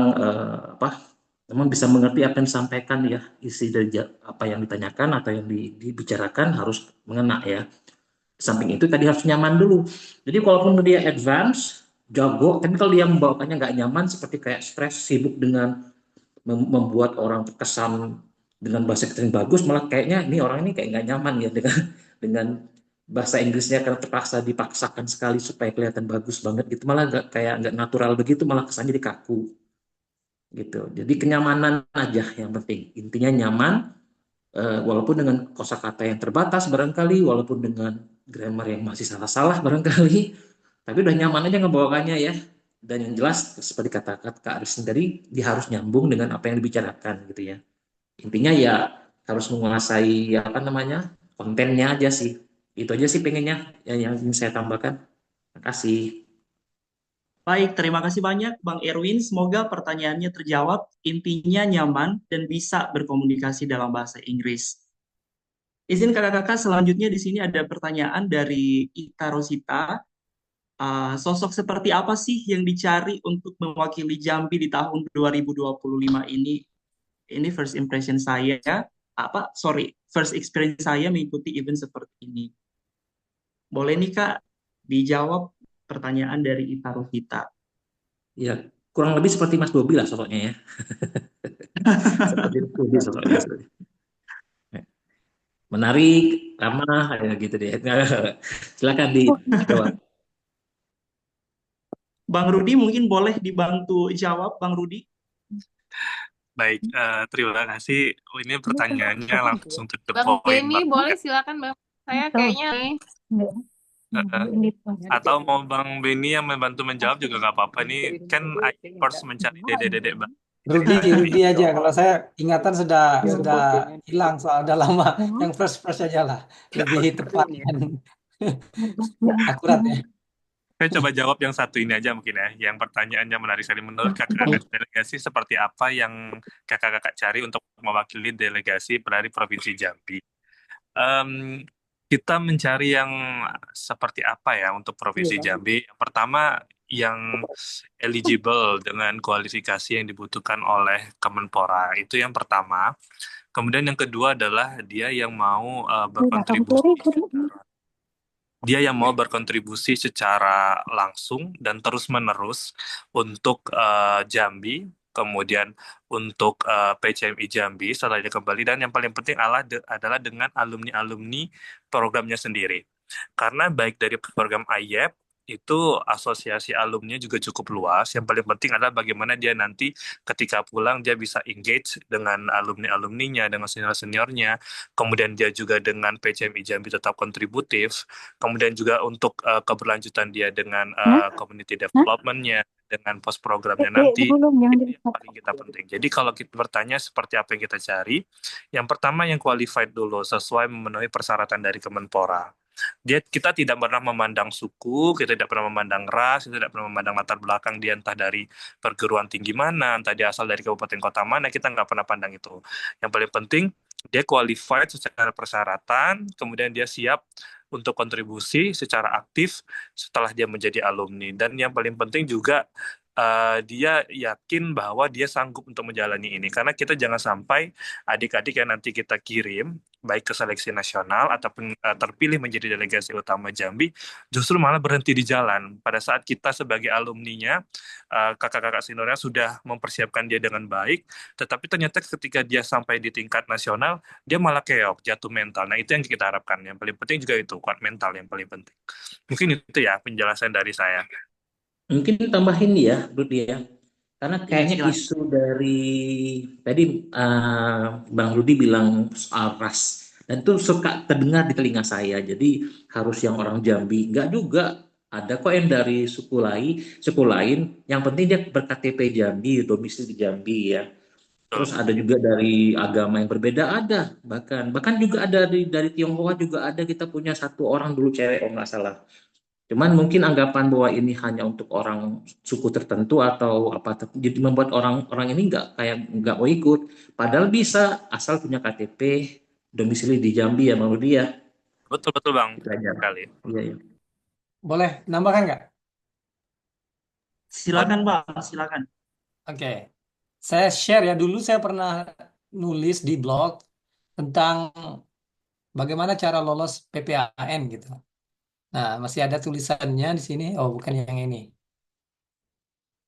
memang bisa mengerti apa yang disampaikan ya, isi dari apa yang ditanyakan atau yang dibicarakan harus mengena ya. Di samping itu tadi harus nyaman dulu. Jadi walaupun dia advance, jago, tapi kalau dia membawakannya nggak nyaman seperti kayak stres, sibuk dengan membuat orang terkesan dengan bahasa Inggris yang bagus, malah kayaknya ini orang ini kayak nggak nyaman ya dengan bahasa Inggrisnya karena terpaksa dipaksakan sekali supaya kelihatan bagus banget gitu, malah nggak natural begitu, malah kesannya jadi kaku gitu. Jadi kenyamanan aja yang penting. Intinya nyaman, walaupun dengan kosakata yang terbatas barangkali, walaupun dengan grammar yang masih salah-salah barangkali, tapi udah nyaman aja ngebawakannya ya. Dan yang jelas seperti kata Kak Aris tadi, dia harus nyambung dengan apa yang dibicarakan gitu ya. Intinya ya harus menguasai apa namanya kontennya aja sih. Itu aja sih pengennya yang ingin saya tambahkan. Terima kasih. Baik, terima kasih banyak Bang Erwin. Semoga pertanyaannya terjawab. Intinya nyaman dan bisa berkomunikasi dalam bahasa Inggris. Izin kakak-kakak, selanjutnya di sini ada pertanyaan dari Ita Rosita. Sosok seperti apa sih yang dicari untuk mewakili Jambi di tahun 2025 ini? Ini first impression saya, first experience saya mengikuti event seperti ini. Boleh nih Kak, dijawab pertanyaan dari Ita Rosita. Ya, kurang lebih seperti Mas Bobi lah sosoknya ya. Seperti Mas Bobi sosoknya. Menarik, ramah, ya gitu deh. Silakan dijawab. Bang Rudi mungkin boleh dibantu jawab, Bang Rudi. Baik, terima kasih. Ini pertanyaannya langsung to the Bang point Denny, boleh banget. silakan Bang. Saya kayaknya Atau mau Bang Benny yang membantu menjawab juga nggak apa-apa. Ini kan first mencari dedek-dedek Bang. Rudi aja. Kalau saya ingatan sudah hilang soal udah lama. Yang first aja lah, lebih tepat dan akurat ya. Saya coba jawab yang satu ini aja mungkin ya. Yang pertanyaannya menarik sekali. Menurut kakak-kakak delegasi seperti apa yang kakak-kakak cari untuk mewakili delegasi dari Provinsi Jambi? Kita mencari yang seperti apa ya untuk Provinsi Jambi? Yang pertama, yang eligible dengan kualifikasi yang dibutuhkan oleh Kemenpora. Itu yang pertama. Kemudian yang kedua adalah dia yang mau berkontribusi secara langsung dan terus-menerus untuk Jambi, kemudian untuk PCMI Jambi setelah dia kembali, dan yang paling penting adalah dengan alumni-alumni programnya sendiri. Karena baik dari program IEP, itu asosiasi alumni juga cukup luas. Yang paling penting adalah bagaimana dia nanti ketika pulang dia bisa engage dengan alumni-alumninya, dengan senior-seniornya, kemudian dia juga dengan PCMI Jambi tetap kontributif, kemudian juga untuk keberlanjutan dia dengan community development-nya, dengan post programnya nanti, itu yang paling kita penting. Jadi kalau kita bertanya seperti apa yang kita cari, yang pertama yang qualified dulu, sesuai memenuhi persyaratan dari Kemenpora. Kita tidak pernah memandang suku, kita tidak pernah memandang ras, kita tidak pernah memandang latar belakang dia entah dari perguruan tinggi mana, entah dia asal dari kabupaten kota mana, kita nggak pernah pandang itu. Yang paling penting, dia qualified secara persyaratan, kemudian dia siap untuk kontribusi secara aktif setelah dia menjadi alumni. Dan yang paling penting juga, dia yakin bahwa dia sanggup untuk menjalani ini. Karena kita jangan sampai adik-adik yang nanti kita kirim, baik ke seleksi nasional ataupun terpilih menjadi delegasi utama Jambi, justru malah berhenti di jalan. Pada saat kita sebagai alumninya, kakak-kakak seniornya sudah mempersiapkan dia dengan baik, tetapi ternyata ketika dia sampai di tingkat nasional, dia malah keok, jatuh mental. Nah, itu yang kita harapkan. Yang paling penting juga itu, kuat mental yang paling penting. Mungkin itu ya penjelasan dari saya. Mungkin tambahin ya, Rudi ya. Karena kayaknya isu dari tadi Bang Rudi bilang soal ras, dan itu suka terdengar di telinga saya. Jadi harus yang orang Jambi, nggak juga. Ada kok yang dari suku lain. Yang penting dia berKTP Jambi, domisili di Jambi ya. Terus ada juga dari agama yang berbeda, ada bahkan juga ada dari Tionghoa juga ada. Kita punya satu orang dulu cewek kalau nggak salah. Cuman mungkin anggapan bahwa ini hanya untuk orang suku tertentu atau apa, jadi membuat orang ini nggak mau ikut. Padahal bisa asal punya KTP domisili di Jambi ya, Bang Rudi ya. Betul Bang. Sekali. Iya. Boleh nambahkan nggak? Silakan Bang, silakan. Oke. Saya share ya, dulu saya pernah nulis di blog tentang bagaimana cara lolos PPAN gitu. Nah, masih ada tulisannya di sini. Oh, bukan yang ini.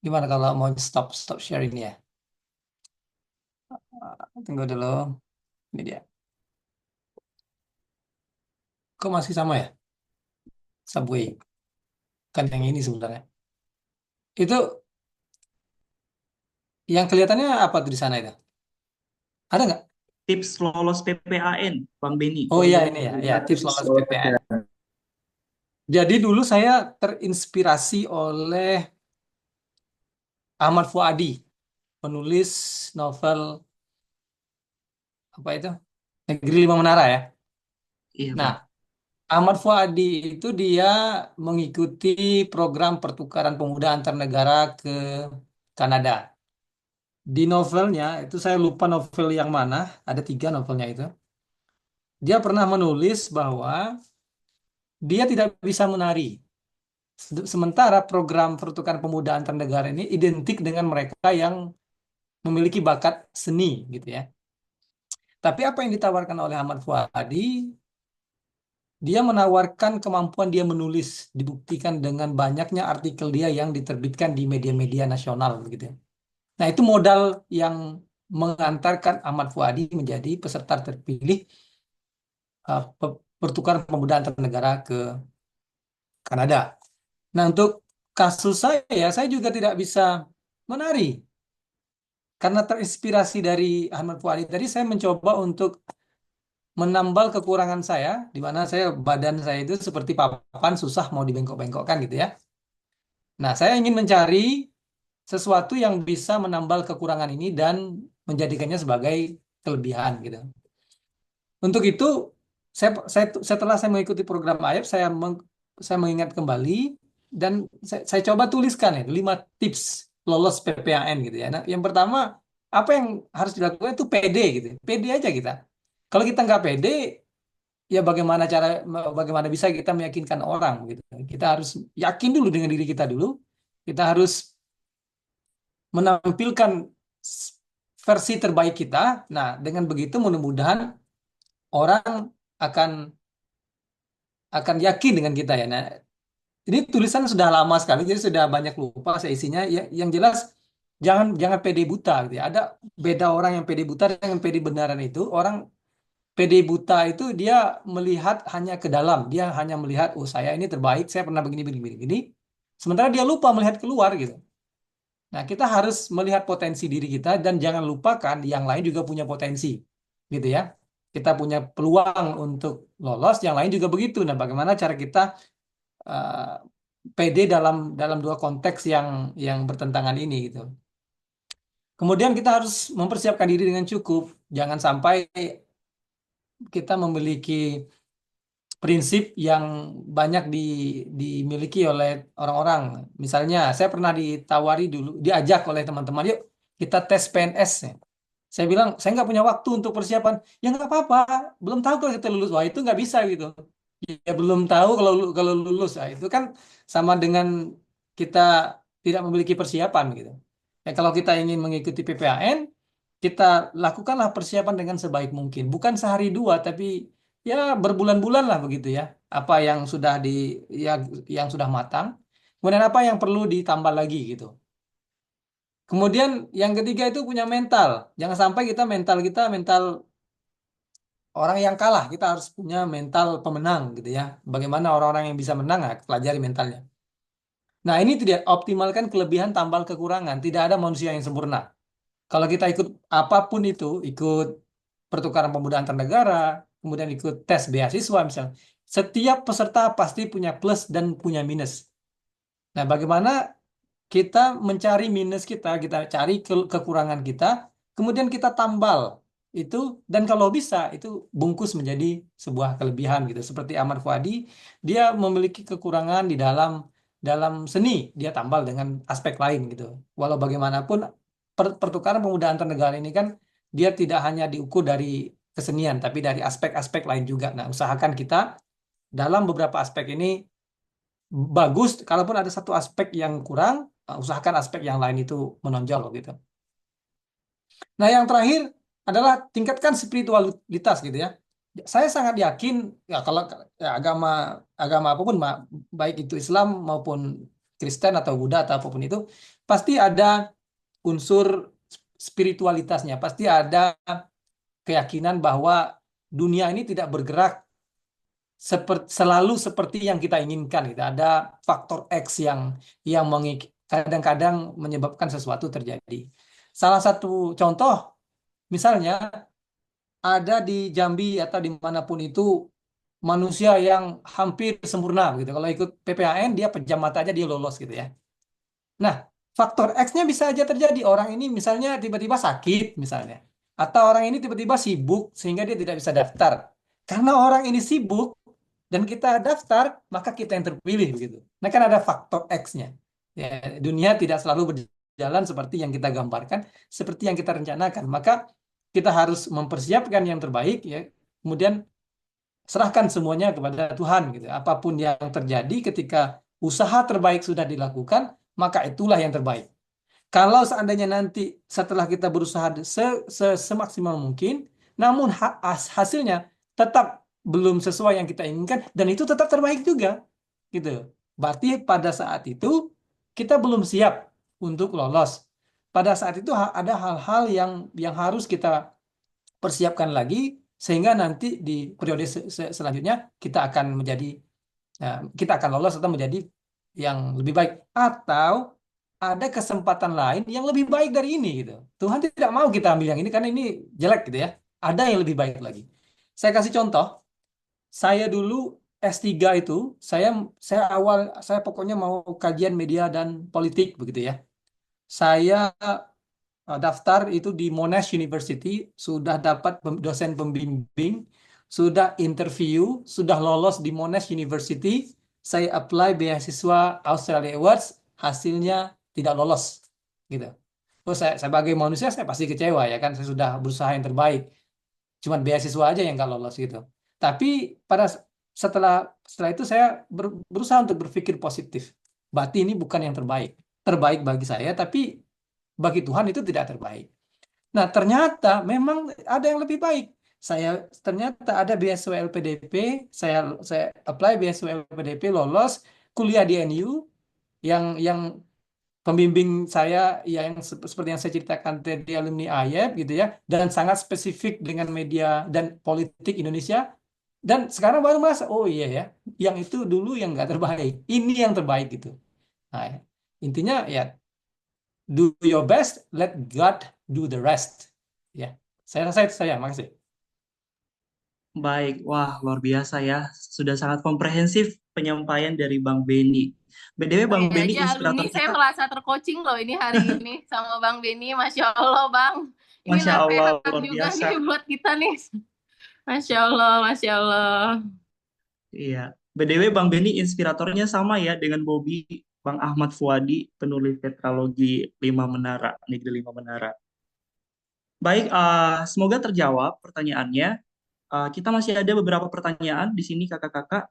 Gimana kalau mau stop share ini ya? Tunggu dulu. Ini dia. Kok masih sama ya? Subway. Kan yang ini sebenarnya. Itu yang kelihatannya apa tuh di sana itu? Ada nggak? Tips lolos PPAN, Bang Beni. Oh iya ini ya, ya tips lolos PPAN. Jadi dulu saya terinspirasi oleh Ahmad Fuadi, penulis novel apa itu? Negeri Lima Menara ya. Iya, Nah, Bang. Ahmad Fuadi itu dia mengikuti program pertukaran pemuda antar negara ke Kanada. Di novelnya, itu saya lupa novel yang mana, ada 3 novelnya itu. Dia pernah menulis bahwa dia tidak bisa menari. Sementara program pertukaran pemuda antar negara ini identik dengan mereka yang memiliki bakat seni gitu ya. Tapi apa yang ditawarkan oleh Ahmad Fuadi, dia menawarkan kemampuan dia menulis, dibuktikan dengan banyaknya artikel dia yang diterbitkan di media-media nasional begitu. Nah, itu modal yang mengantarkan Ahmad Fuadi menjadi peserta terpilih pertukaran pemuda antar negara ke Kanada. Nah, untuk kasus saya juga tidak bisa menari. Karena terinspirasi dari Ahmad Fuadi tadi, saya mencoba untuk menambal kekurangan saya, di mana badan saya itu seperti papan, susah mau dibengkok-bengkokkan gitu ya. Nah, saya ingin mencari sesuatu yang bisa menambal kekurangan ini dan menjadikannya sebagai kelebihan gitu. Untuk itu, setelah saya mengikuti program AYEP, saya mengingat kembali dan saya coba tuliskan ya 5 tips lolos PPAN gitu ya. Nah, yang pertama, apa yang harus dilakukan itu pede gitu. Pede aja kita. Kalau kita nggak pede, ya bagaimana bisa kita meyakinkan orang gitu. Kita harus yakin dulu dengan diri kita dulu. Kita harus menampilkan versi terbaik kita. Nah, dengan begitu mudah-mudahan orang akan yakin dengan kita ya. Nah, ini tulisan sudah lama sekali, jadi sudah banyak lupa saya isinya. Yang jelas jangan pede buta gitu ya. Ada beda orang yang pede buta dengan pede benaran itu. Orang PD buta itu dia melihat hanya ke dalam, dia hanya melihat, oh saya ini terbaik, saya pernah begini, begini, begini. Sementara dia lupa melihat keluar gitu. Nah, kita harus melihat potensi diri kita dan jangan lupakan yang lain juga punya potensi, gitu ya. Kita punya peluang untuk lolos, yang lain juga begitu. Nah, bagaimana cara kita PD dalam 2 konteks yang bertentangan ini gitu. Kemudian kita harus mempersiapkan diri dengan cukup, jangan sampai kita memiliki prinsip yang banyak dimiliki oleh orang-orang. Misalnya, saya pernah ditawari dulu, diajak oleh teman-teman, yuk kita tes PNS. Saya bilang, saya nggak punya waktu untuk persiapan. Ya nggak apa-apa, belum tahu kalau kita lulus. Wah, itu nggak bisa gitu. Ya belum tahu kalau lulus. Nah, itu kan sama dengan kita tidak memiliki persiapan gitu. Ya, kalau kita ingin mengikuti PPAN, kita lakukanlah persiapan dengan sebaik mungkin. Bukan sehari 2, tapi ya berbulan-bulan lah begitu ya. Apa yang sudah yang sudah matang, kemudian apa yang perlu ditambah lagi gitu. Kemudian yang ketiga itu punya mental. Jangan sampai mental orang yang kalah. Kita harus punya mental pemenang gitu ya. Bagaimana orang-orang yang bisa menang, pelajari mentalnya. Nah, ini tidak optimalkan kelebihan tambal kekurangan. Tidak ada manusia yang sempurna. Kalau kita ikut apapun itu, ikut pertukaran pemuda antar negara, kemudian ikut tes beasiswa misalnya, setiap peserta pasti punya plus dan punya minus. Nah, bagaimana kita mencari minus kita cari kekurangan kita, kemudian kita tambal itu, dan kalau bisa itu bungkus menjadi sebuah kelebihan gitu. Seperti Ahmad Fuadi, dia memiliki kekurangan di dalam seni, dia tambal dengan aspek lain gitu. Walau bagaimanapun pertukaran pemuda antar negara ini kan dia tidak hanya diukur dari kesenian, tapi dari aspek-aspek lain juga. Nah, usahakan kita dalam beberapa aspek ini bagus. Kalaupun ada satu aspek yang kurang, usahakan aspek yang lain itu menonjol gitu. Nah, yang terakhir adalah tingkatkan spiritualitas gitu ya. Saya sangat yakin ya kalau ya, agama apapun baik itu Islam maupun Kristen atau Buddha atau apapun itu pasti ada unsur spiritualitasnya, pasti ada keyakinan bahwa dunia ini tidak bergerak selalu seperti yang kita inginkan gitu. Ada faktor X yang kadang-kadang menyebabkan sesuatu terjadi. Salah satu contoh misalnya ada di Jambi atau dimanapun itu manusia yang hampir sempurna gitu. Kalau ikut PPAN dia pejam mata aja dia lolos gitu ya. Nah, faktor X-nya bisa aja terjadi. Orang ini misalnya tiba-tiba sakit misalnya. Atau orang ini tiba-tiba sibuk sehingga dia tidak bisa daftar. Karena orang ini sibuk dan kita daftar, maka kita yang terpilih begitu. Nah, kan ada faktor X-nya. Ya, dunia tidak selalu berjalan seperti yang kita gambarkan, seperti yang kita rencanakan. Maka kita harus mempersiapkan yang terbaik ya. Kemudian serahkan semuanya kepada Tuhan gitu. Apapun yang terjadi ketika usaha terbaik sudah dilakukan, maka itulah yang terbaik. Kalau seandainya nanti setelah kita berusaha semaksimal mungkin, namun hasilnya tetap belum sesuai yang kita inginkan dan itu tetap terbaik juga, gitu. Berarti pada saat itu kita belum siap untuk lolos. Pada saat itu ada hal-hal yang harus kita persiapkan lagi sehingga nanti di periode selanjutnya kita akan lolos atau menjadi yang lebih baik atau ada kesempatan lain yang lebih baik dari ini gitu. Tuhan tidak mau kita ambil yang ini karena ini jelek gitu ya. Ada yang lebih baik lagi. Saya kasih contoh. Saya dulu S3 itu saya pokoknya mau kajian media dan politik begitu ya. Saya daftar itu di Monash University, sudah dapat dosen pembimbing, sudah interview, sudah lolos di Monash University, saya apply beasiswa Australia Awards, hasilnya tidak lolos, gitu. Terus saya sebagai manusia saya pasti kecewa ya kan, saya sudah berusaha yang terbaik, cuman beasiswa aja yang nggak lolos gitu. Tapi setelah itu saya berusaha untuk berpikir positif. Berarti ini bukan yang terbaik bagi saya, tapi bagi Tuhan itu tidak terbaik. Nah, ternyata memang ada yang lebih baik. Ternyata ada beasiswa LPDP, saya apply beasiswa LPDP, lolos, kuliah di NU, yang pembimbing saya yang seperti yang saya ceritakan tadi alumni AYEP gitu ya, dan sangat spesifik dengan media dan politik Indonesia. Dan sekarang baru merasa, oh iya ya, yang itu dulu yang nggak terbaik, ini yang terbaik gitu. Nah, intinya ya do your best, let God do the rest. Ya, saya rasa itu saya. Makasih. Baik, wah luar biasa ya. Sudah sangat komprehensif penyampaian dari Bang Beni. BTW Bang Saya Beni aja inspirator alumni, saya kita. merasa tercoaching loh ini hari ini sama Bang Beni. Masya Allah Bang. Ini Masya Allah, nasihat luar juga biasa. nih buat kita nih. Masya Allah, Masya Allah. Iya. BTW Bang Beni inspiratornya sama ya dengan Bobby, Bang Ahmad Fuadi, penulis tetralogi 5 Menara, Negeri 5 Menara. Baik, semoga terjawab pertanyaannya. Kita masih ada beberapa pertanyaan di sini kakak-kakak.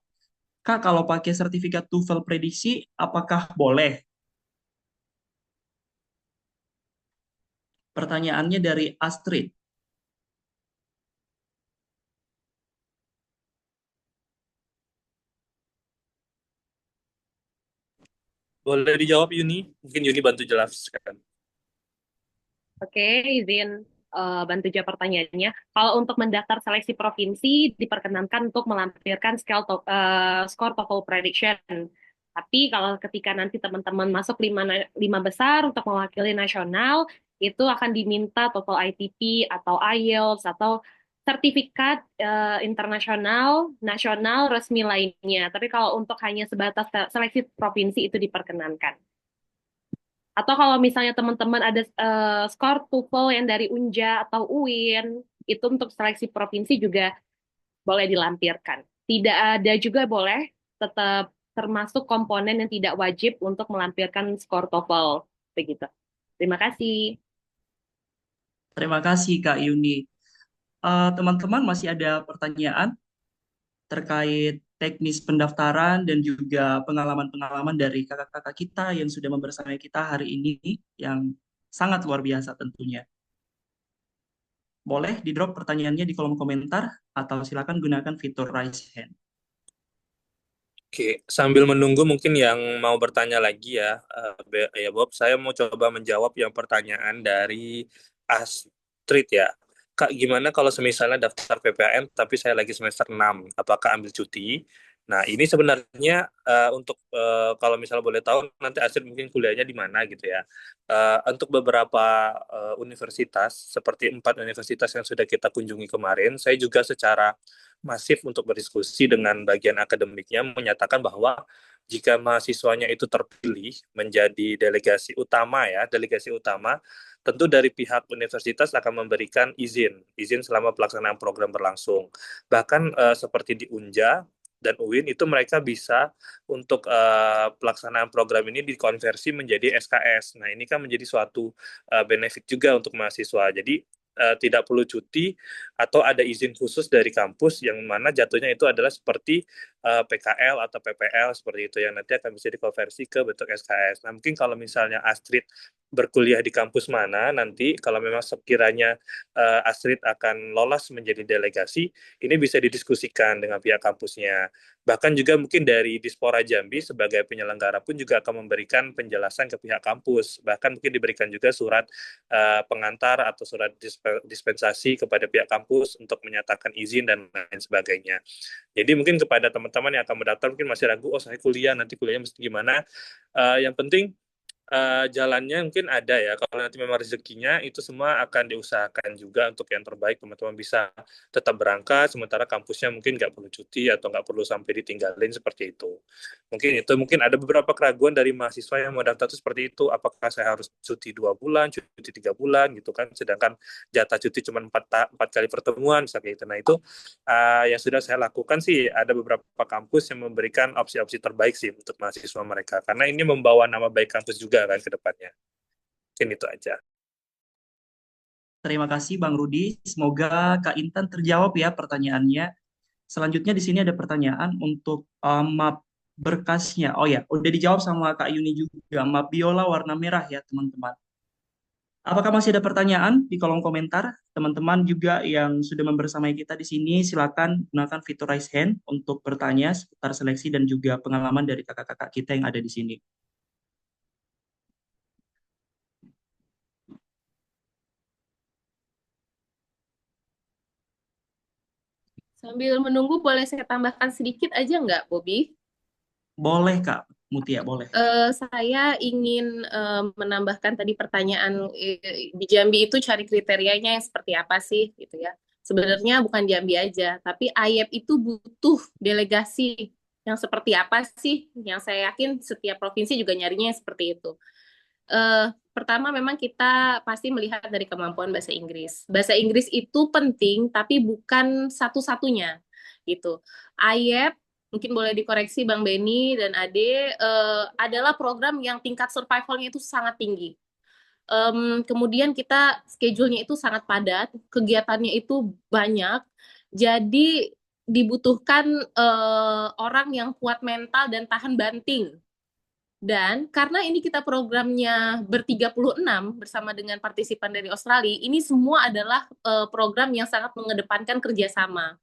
Kak, kalau pakai sertifikat TOEFL prediksi, apakah boleh? Pertanyaannya dari Astrid. Boleh dijawab Yuni? Mungkin Yuni bantu jelaskan. Oke, izin bantu jawab pertanyaannya. Kalau untuk mendaftar seleksi provinsi, diperkenankan untuk melampirkan skor TOEFL prediction. Tapi kalau ketika nanti teman-teman masuk lima besar untuk mewakili nasional, itu akan diminta TOEFL ITP atau IELTS atau sertifikat internasional, nasional, resmi lainnya. Tapi kalau untuk hanya sebatas seleksi provinsi itu diperkenankan. Atau kalau misalnya teman-teman ada skor TOEFL yang dari UNJA atau UIN, itu untuk seleksi provinsi juga boleh dilampirkan. Tidak ada juga boleh, tetap termasuk komponen yang tidak wajib untuk melampirkan skor TOEFL. Begitu. Terima kasih. Terima kasih Kak Yuni. Teman-teman masih ada pertanyaan terkait teknis pendaftaran dan juga pengalaman-pengalaman dari kakak-kakak kita yang sudah membersamai kita hari ini yang sangat luar biasa tentunya. Boleh di-drop pertanyaannya di kolom komentar atau silakan gunakan fitur raise hand. Oke, sambil menunggu mungkin yang mau bertanya lagi ya, ya Bob, saya mau coba menjawab yang pertanyaan dari Astrid ya. Kak, gimana kalau semisalnya daftar PPAN tapi saya lagi semester 6, apakah ambil cuti? Nah, ini sebenarnya untuk kalau misalnya boleh tahu nanti Astrid mungkin kuliahnya di mana gitu ya. Untuk beberapa universitas, seperti 4 universitas yang sudah kita kunjungi kemarin, saya juga secara masif untuk berdiskusi dengan bagian akademiknya menyatakan bahwa jika mahasiswanya itu terpilih menjadi delegasi utama ya, delegasi utama, tentu dari pihak universitas akan memberikan izin selama pelaksanaan program berlangsung. Bahkan seperti di Unja dan UIN itu mereka bisa untuk pelaksanaan program ini dikonversi menjadi SKS. Nah, ini kan menjadi suatu benefit juga untuk mahasiswa. Jadi tidak perlu cuti atau ada izin khusus dari kampus yang mana jatuhnya itu adalah seperti PKL atau PPL seperti itu yang nanti akan bisa dikonversi ke bentuk SKS. Nah, mungkin kalau misalnya Astrid berkuliah di kampus mana nanti kalau memang sekiranya Astrid akan lolos menjadi delegasi, ini bisa didiskusikan dengan pihak kampusnya. Bahkan juga mungkin dari Dispora Jambi sebagai penyelenggara pun juga akan memberikan penjelasan ke pihak kampus. Bahkan mungkin diberikan juga surat pengantar atau surat dispensasi kepada pihak kampus untuk menyatakan izin dan lain sebagainya. Jadi mungkin kepada teman-teman yang akan mendaftar mungkin masih ragu, oh saya kuliah, nanti kuliahnya mesti gimana. Yang penting jalannya mungkin ada ya. Kalau nanti memang rezekinya itu semua akan diusahakan juga untuk yang terbaik, teman-teman bisa tetap berangkat sementara kampusnya mungkin nggak perlu cuti atau nggak perlu sampai ditinggalin seperti itu. Mungkin ada beberapa keraguan dari mahasiswa yang mau daftar itu seperti itu, apakah saya harus cuti 2 bulan, cuti 3 bulan gitu kan, sedangkan jatah cuti cuma 4 kali pertemuan misalnya itu. Nah, itu yang sudah saya lakukan sih ada beberapa kampus yang memberikan opsi-opsi terbaik sih untuk mahasiswa mereka, karena ini membawa nama baik kampus juga kan ke depannya. Mungkin itu aja. Terima kasih Bang Rudi. Semoga Kak Intan terjawab ya pertanyaannya. Selanjutnya di sini ada pertanyaan untuk map berkasnya. Oh ya, udah dijawab sama Kak Yuni juga. Map biola warna merah ya teman-teman. Apakah masih ada pertanyaan di kolom komentar? Teman-teman juga yang sudah membersamai kita di sini, silakan gunakan fitur raise hand untuk bertanya seputar seleksi dan juga pengalaman dari kakak-kakak kita yang ada di sini. Sambil menunggu, boleh saya tambahkan sedikit aja nggak, Bobby? Boleh Kak Mutia, boleh. Saya ingin menambahkan tadi pertanyaan di Jambi itu cari kriterianya yang seperti apa sih gitu ya. Sebenarnya bukan Jambi aja, tapi AYEP itu butuh delegasi yang seperti apa sih? Yang saya yakin setiap provinsi juga nyarinya yang seperti itu. Pertama memang kita pasti melihat dari kemampuan bahasa Inggris. Bahasa Inggris itu penting, tapi bukan satu-satunya gitu. AYEP mungkin boleh dikoreksi Bang Beni dan Ade, adalah program yang tingkat survivalnya itu sangat tinggi. Kemudian kita schedule-nya itu sangat padat, kegiatannya itu banyak, jadi dibutuhkan orang yang kuat mental dan tahan banting. Dan karena ini kita programnya ber-36 bersama dengan partisipan dari Australia, ini semua adalah program yang sangat mengedepankan kerjasama.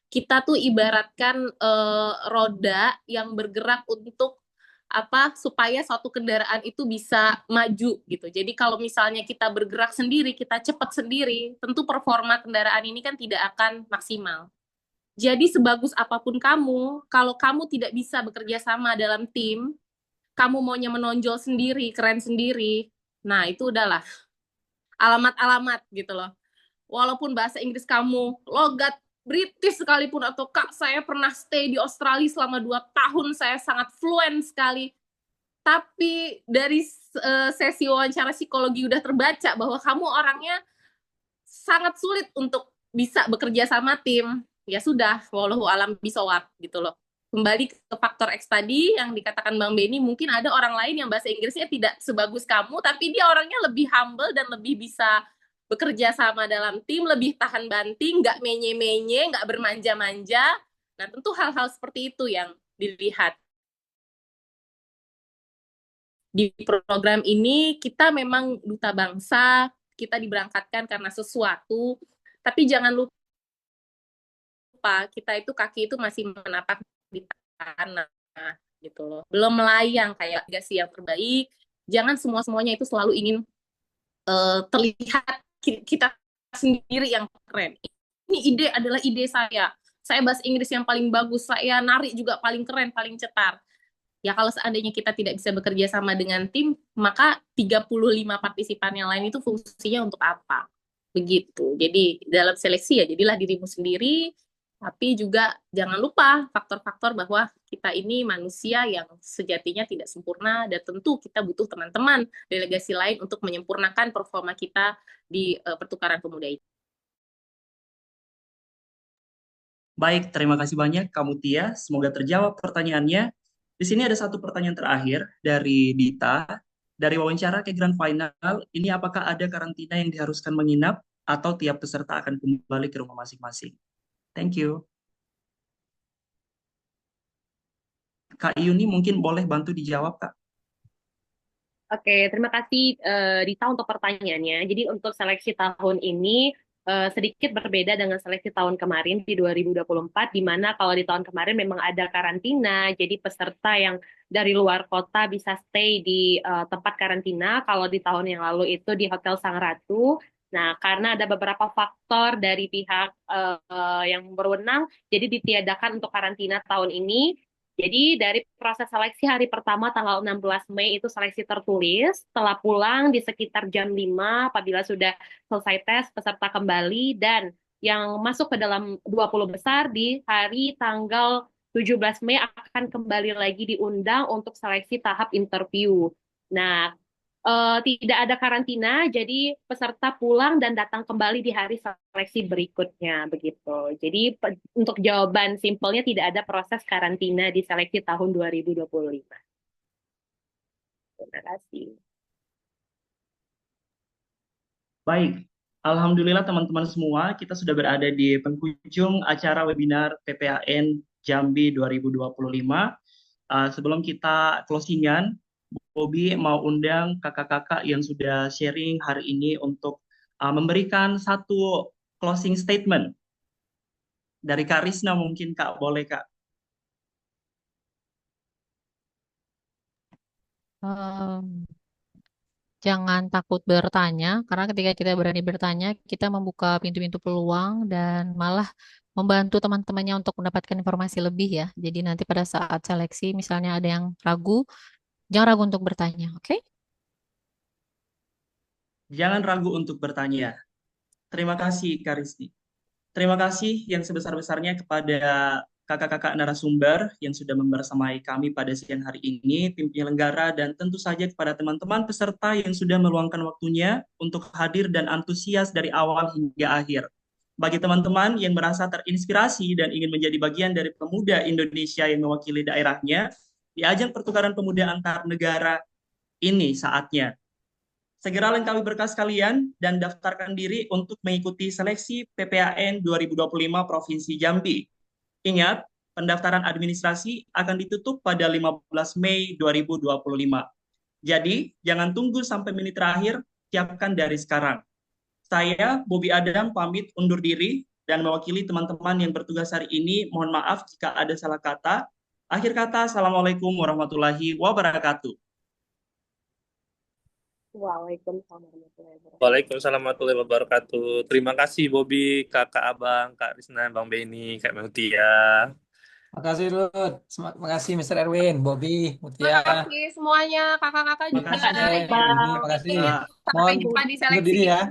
Kita tuh ibaratkan roda yang bergerak untuk supaya suatu kendaraan itu bisa maju gitu. Jadi kalau misalnya kita bergerak sendiri, kita cepat sendiri, tentu performa kendaraan ini kan tidak akan maksimal. Jadi sebagus apapun kamu, kalau kamu tidak bisa bekerja sama dalam tim, kamu maunya menonjol sendiri, keren sendiri, nah itu udahlah alamat-alamat gitu loh. Walaupun bahasa Inggris kamu logat British sekalipun, atau Kak saya pernah stay di Australia selama 2 tahun, saya sangat fluent sekali, tapi dari sesi wawancara psikologi udah terbaca bahwa kamu orangnya sangat sulit untuk bisa bekerja sama tim, ya sudah, wallahu alam bisawab gitu loh. Kembali ke faktor X tadi yang dikatakan Bang Beni, mungkin ada orang lain yang bahasa Inggrisnya tidak sebagus kamu, tapi dia orangnya lebih humble dan lebih bisa bekerja sama dalam tim, lebih tahan banting, nggak menye-menye, nggak bermanja-manja. Nah, tentu hal-hal seperti itu yang dilihat. Di program ini, kita memang duta bangsa, kita diberangkatkan karena sesuatu, Tapi jangan lupa kita itu kaki itu masih menapak di tanah gitu loh. Belum melayang kayak legasi yang terbaik. Jangan semua-semuanya itu selalu ingin terlihat kita sendiri yang keren. Ini ide adalah ide saya. Saya bahasa Inggris yang paling bagus, saya nari juga paling keren, paling cetar. Ya kalau seandainya kita tidak bisa bekerja sama dengan tim, maka 35 partisipan yang lain itu fungsinya untuk apa? Begitu. Jadi dalam seleksi ya jadilah dirimu sendiri, tapi juga jangan lupa faktor-faktor bahwa kita ini manusia yang sejatinya tidak sempurna dan tentu kita butuh teman-teman delegasi lain untuk menyempurnakan performa kita di pertukaran pemuda ini. Baik, terima kasih banyak Kamu Tia. Semoga terjawab pertanyaannya. Di sini ada satu pertanyaan terakhir dari Dita. Dari wawancara ke Grand Final, ini apakah ada karantina yang diharuskan menginap atau tiap peserta akan kembali ke rumah masing-masing? Thank you. Kak Yuni mungkin boleh bantu dijawab, Kak. Oke, terima kasih Dita untuk pertanyaannya. Jadi untuk seleksi tahun ini sedikit berbeda dengan seleksi tahun kemarin di 2024, di mana kalau di tahun kemarin memang ada karantina, jadi peserta yang dari luar kota bisa stay di tempat karantina. Kalau di tahun yang lalu itu di Hotel Sang Ratu. Nah, karena ada beberapa faktor dari pihak yang berwenang, jadi ditiadakan untuk karantina tahun ini. Jadi dari proses seleksi hari pertama tanggal 16 Mei itu seleksi tertulis, setelah pulang di sekitar jam 5 apabila sudah selesai tes, peserta kembali dan yang masuk ke dalam 20 besar di hari tanggal 17 Mei akan kembali lagi diundang untuk seleksi tahap interview. Nah, tidak ada karantina, jadi peserta pulang dan datang kembali di hari seleksi berikutnya, begitu. Jadi untuk jawaban simpelnya tidak ada proses karantina di seleksi tahun 2025. Terima kasih. Baik, Alhamdulillah teman-teman semua, kita sudah berada di penghujung acara webinar PPAN Jambi 2025. Sebelum kita closingan, Bobby mau undang kakak-kakak yang sudah sharing hari ini untuk memberikan satu closing statement. Dari Kak Risna mungkin Kak, boleh Kak? Jangan takut bertanya, karena ketika kita berani bertanya, kita membuka pintu-pintu peluang dan malah membantu teman-temannya untuk mendapatkan informasi lebih ya. Jadi nanti pada saat seleksi, misalnya ada yang ragu, jangan ragu untuk bertanya, oke? Jangan ragu untuk bertanya. Terima kasih Kak Rizky. Terima kasih yang sebesar-besarnya kepada kakak-kakak narasumber yang sudah membersamai kami pada siang hari ini, tim penyelenggara, dan tentu saja kepada teman-teman peserta yang sudah meluangkan waktunya untuk hadir dan antusias dari awal hingga akhir. Bagi teman-teman yang merasa terinspirasi dan ingin menjadi bagian dari pemuda Indonesia yang mewakili daerahnya, di ajang pertukaran pemuda antar negara ini saatnya. Segera lengkapi berkas kalian dan daftarkan diri untuk mengikuti seleksi PPAN 2025 Provinsi Jambi. Ingat, pendaftaran administrasi akan ditutup pada 15 Mei 2025. Jadi, jangan tunggu sampai menit terakhir, siapkan dari sekarang. Saya, Bobby Adam, pamit undur diri dan mewakili teman-teman yang bertugas hari ini. Mohon maaf jika ada salah kata. Akhir kata, Assalamualaikum warahmatullahi wabarakatuh. Waalaikumsalam warahmatullahi wabarakatuh. Terima kasih Bobby, Kakak Abang, Kak Risna, Bang Benny, Kak Mutia. Makasih Ruth, makasih Mr. Erwin, Bobby, Mutia. Makasih semuanya, kakak-kakak juga. Makasih. Sampai jumpa di Undur seleksi. diri ya.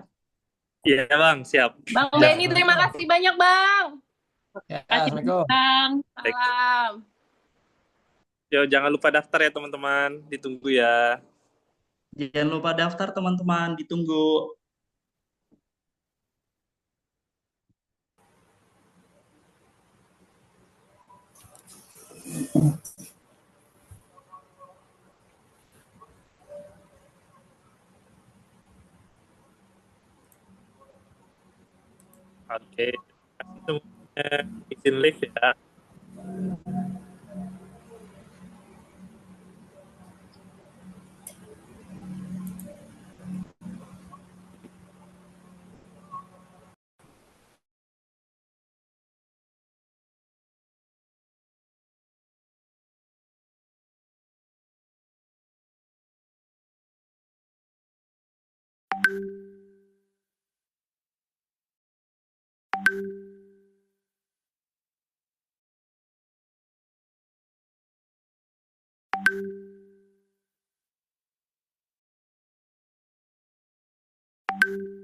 Iya Bang, siap. Bang Benny, terima kasih banyak Bang. Ya, Assalamualaikum. Salam. Yo, jangan lupa daftar ya teman-teman, ditunggu ya. Jangan lupa daftar teman-teman, ditunggu. Oke, semuanya izin live ya. you.